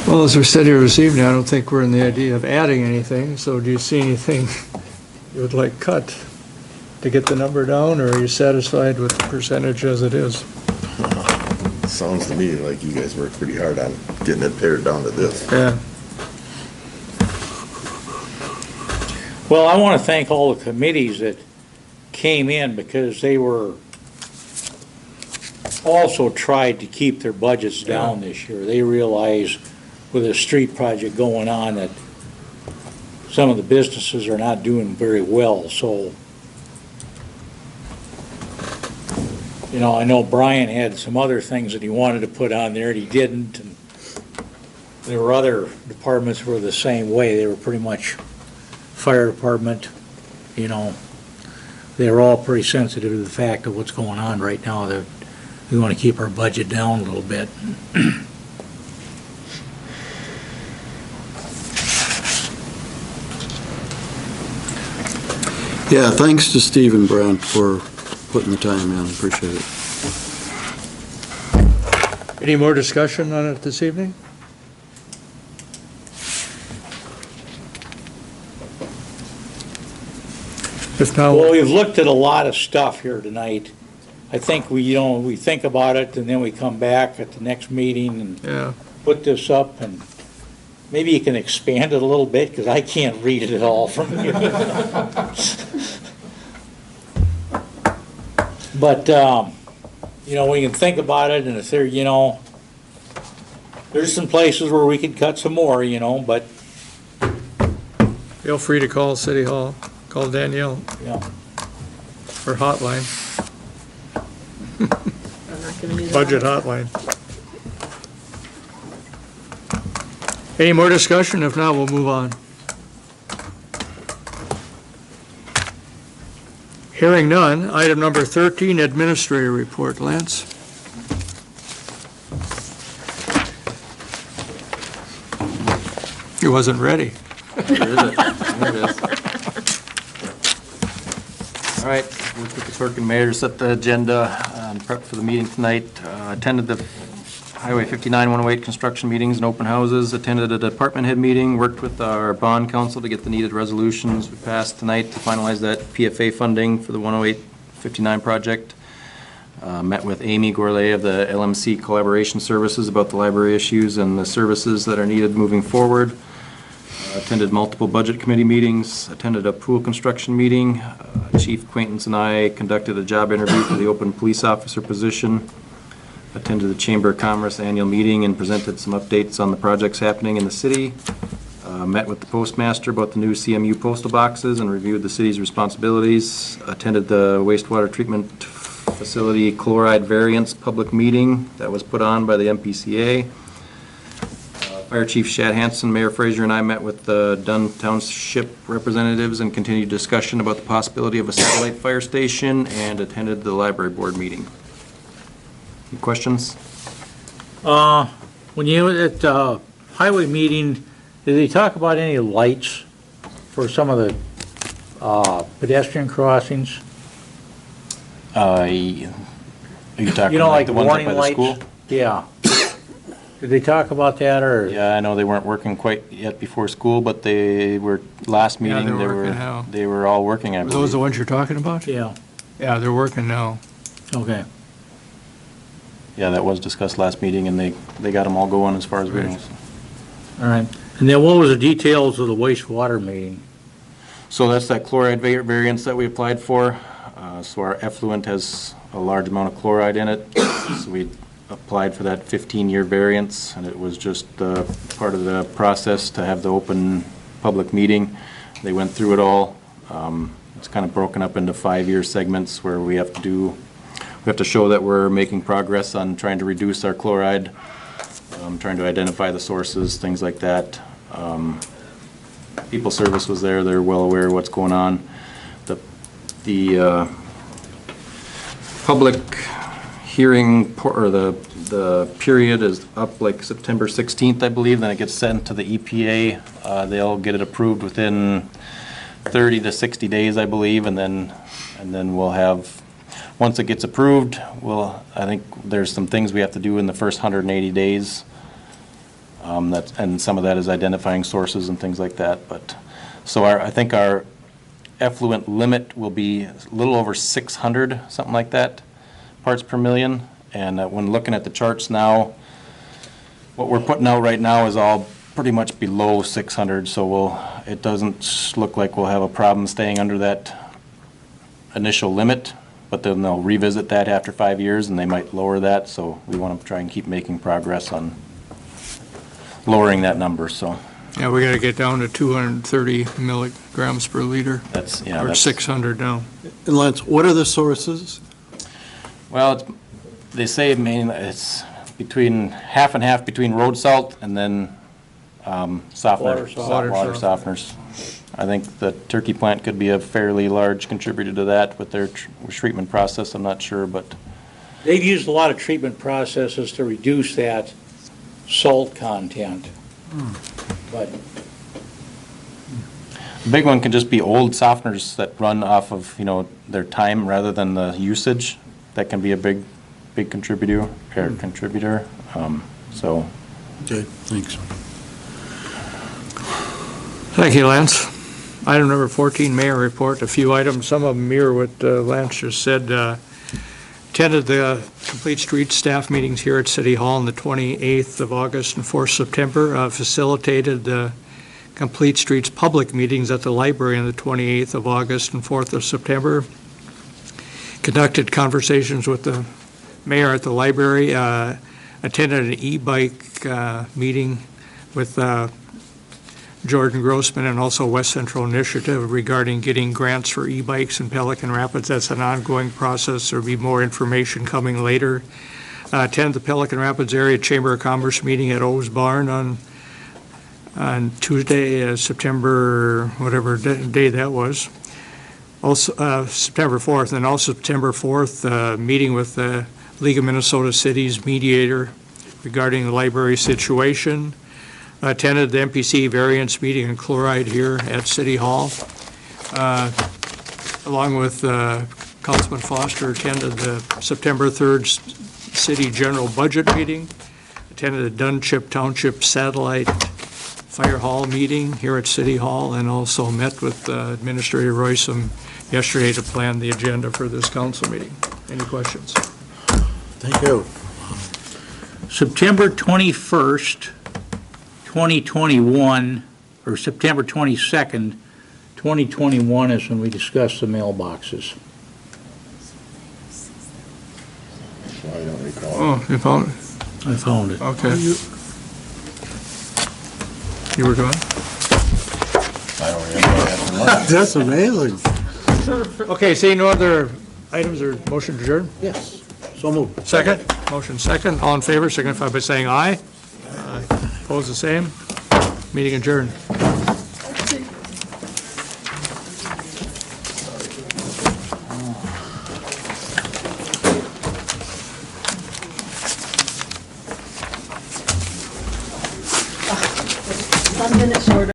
Well, as we said here this evening, I don't think we're in the idea of adding anything, so do you see anything you would like cut to get the number down, or are you satisfied with the percentage as it is? Sounds to me like you guys worked pretty hard on getting it pared down to this. Yeah. Well, I want to thank all the committees that came in because they were also tried to keep their budgets down this year. They realized with a street project going on that some of the businesses are not doing very well, so I know Brian had some other things that he wanted to put on there and he didn't, and there were other departments who were the same way. They were pretty much fire department, they were all pretty sensitive to the fact of what's going on right now. That we want to keep our budget down a little bit. Yeah, thanks to Steve and Brent for putting the time in, appreciate it. Any more discussion on it this evening? If not, Well, we've looked at a lot of stuff here tonight. I think we think about it and then we come back at the next meeting and yeah, put this up, and maybe you can expand it a little bit because I can't read it at all from here. But, we can think about it, and if there's some places where we could cut some more, but, feel free to call City Hall, call Danielle, or hotline, I'm not gonna be there. budget hotline. Any more discussion? If not, we'll move on. Hearing none, item number 13, administrator report. Lance? He wasn't ready. There it is. All right, worked with the clerk and mayor to set the agenda and prep for the meeting tonight. Attended the Highway 59, 108 construction meetings and open houses, attended a department head meeting, worked with our bond council to get the needed resolutions we passed tonight to finalize that PFA funding for the 108, 59 project. Met with Amy Gourlay of the LMC Collaboration Services about the library issues and the services that are needed moving forward. Attended multiple budget committee meetings, attended a pool construction meeting. Chief Quaintance and I conducted a job interview for the open police officer position. Attended the Chamber of Commerce annual meeting and presented some updates on the projects happening in the city. Met with the postmaster about the new CMU postal boxes and reviewed the city's responsibilities. Attended the wastewater treatment facility chloride variance public meeting that was put on by the MPCA. Fire Chief Shad Hansen, Mayor Fraser, and I met with the Dunn Township representatives and continued discussion about the possibility of a satellite fire station, and attended the library board meeting. Any questions? When you were at highway meeting, did they talk about any lights for some of the pedestrian crossings? Are you talking Like like the ones up warning by the lights? school? Yeah. Did they talk about that, or? Yeah, I know they weren't working quite yet before school, but they were, last Yeah, meeting, they're working now. they were all working, I Are those believe. the ones you're talking about? Yeah, Yeah, they're working now. okay. Yeah, that was discussed last meeting, and they got them all going as far as we know. so. All right. And then what was the details of the wastewater meeting? So that's that chloride variance that we applied for. So our effluent has a large amount of chloride in it. So we applied for that 15-year variance, and it was just part of the process to have the open public meeting. They went through it all. It's kind of broken up into 5-year segments where we have to show that we're making progress on trying to reduce our chloride, trying to identify the sources, things like that. People Service was there, they're well aware of what's going on. The public hearing, or the period is up like September 16th, I believe, then it gets sent to the EPA. They'll get it approved within 30 to 60 days, I believe, and then we'll have, once it gets approved, I think there's some things we have to do in the first 180 days. And some of that is identifying sources and things like that. But so I think our effluent limit will be a little over 600, something like that, parts per million. And when looking at the charts now, what we're putting out right now is all pretty much below 600. So it doesn't look like we'll have a problem staying under that initial limit. But then they'll revisit that after 5 years, and they might lower that. So we want to try and keep making progress on lowering that number, so. Yeah, we gotta get down to 230 milligrams per liter. That's, yeah. Or that's- 600 now. And Lance, what are the sources? Well, they say mainly it's between half and half between road salt and then softener, water softeners. I think the turkey plant could be a fairly large contributor to that with their treatment process, I'm not sure, but. They've used a lot of treatment processes to reduce that salt content. But The big one can just be old softeners that run off of, their time rather than the usage. That can be a big contributor, so. Okay, thanks. Thank you, Lance. Item number 14, Mayor Report. A few items, some of them mirror what Lance just said. Attended the Complete Streets staff meetings here at City Hall on the 28th of August and 4th September. Facilitated the Complete Streets public meetings at the library on the 28th of August and 4th of September. Conducted conversations with the mayor at the library. Attended an e-bike meeting with Jordan Grossman and also West Central Initiative regarding getting grants for e-bikes in Pelican Rapids. That's an ongoing process. There'll be more information coming later. Attend the Pelican Rapids Area Chamber of Commerce meeting at O's Barn on Tuesday, September, whatever day that was. Also, September 4th, and also September 4th, meeting with the League of Minnesota Cities mediator regarding the library situation. Attended the MPC variance meeting on chloride here at City Hall. Along with Councilman Foster, attended the September 3rd City General Budget meeting. Attended the Dunchip Township Satellite Fire Hall meeting here at City Hall, and also met with Administrator Royson yesterday to plan the agenda for this council meeting. Any questions? Thank you. September 21st, 2021, or September 22nd, 2021 is when we discussed the mailboxes. I don't recall. Oh, you found it? I found it. Okay. You were gone? I don't remember that. That's amazing. Okay, seeing no other items or motion to adjourn? Yes, so moved. Second? Motion second. All in favor, signify by saying aye. Aye. Opposed, the same. Meeting adjourned.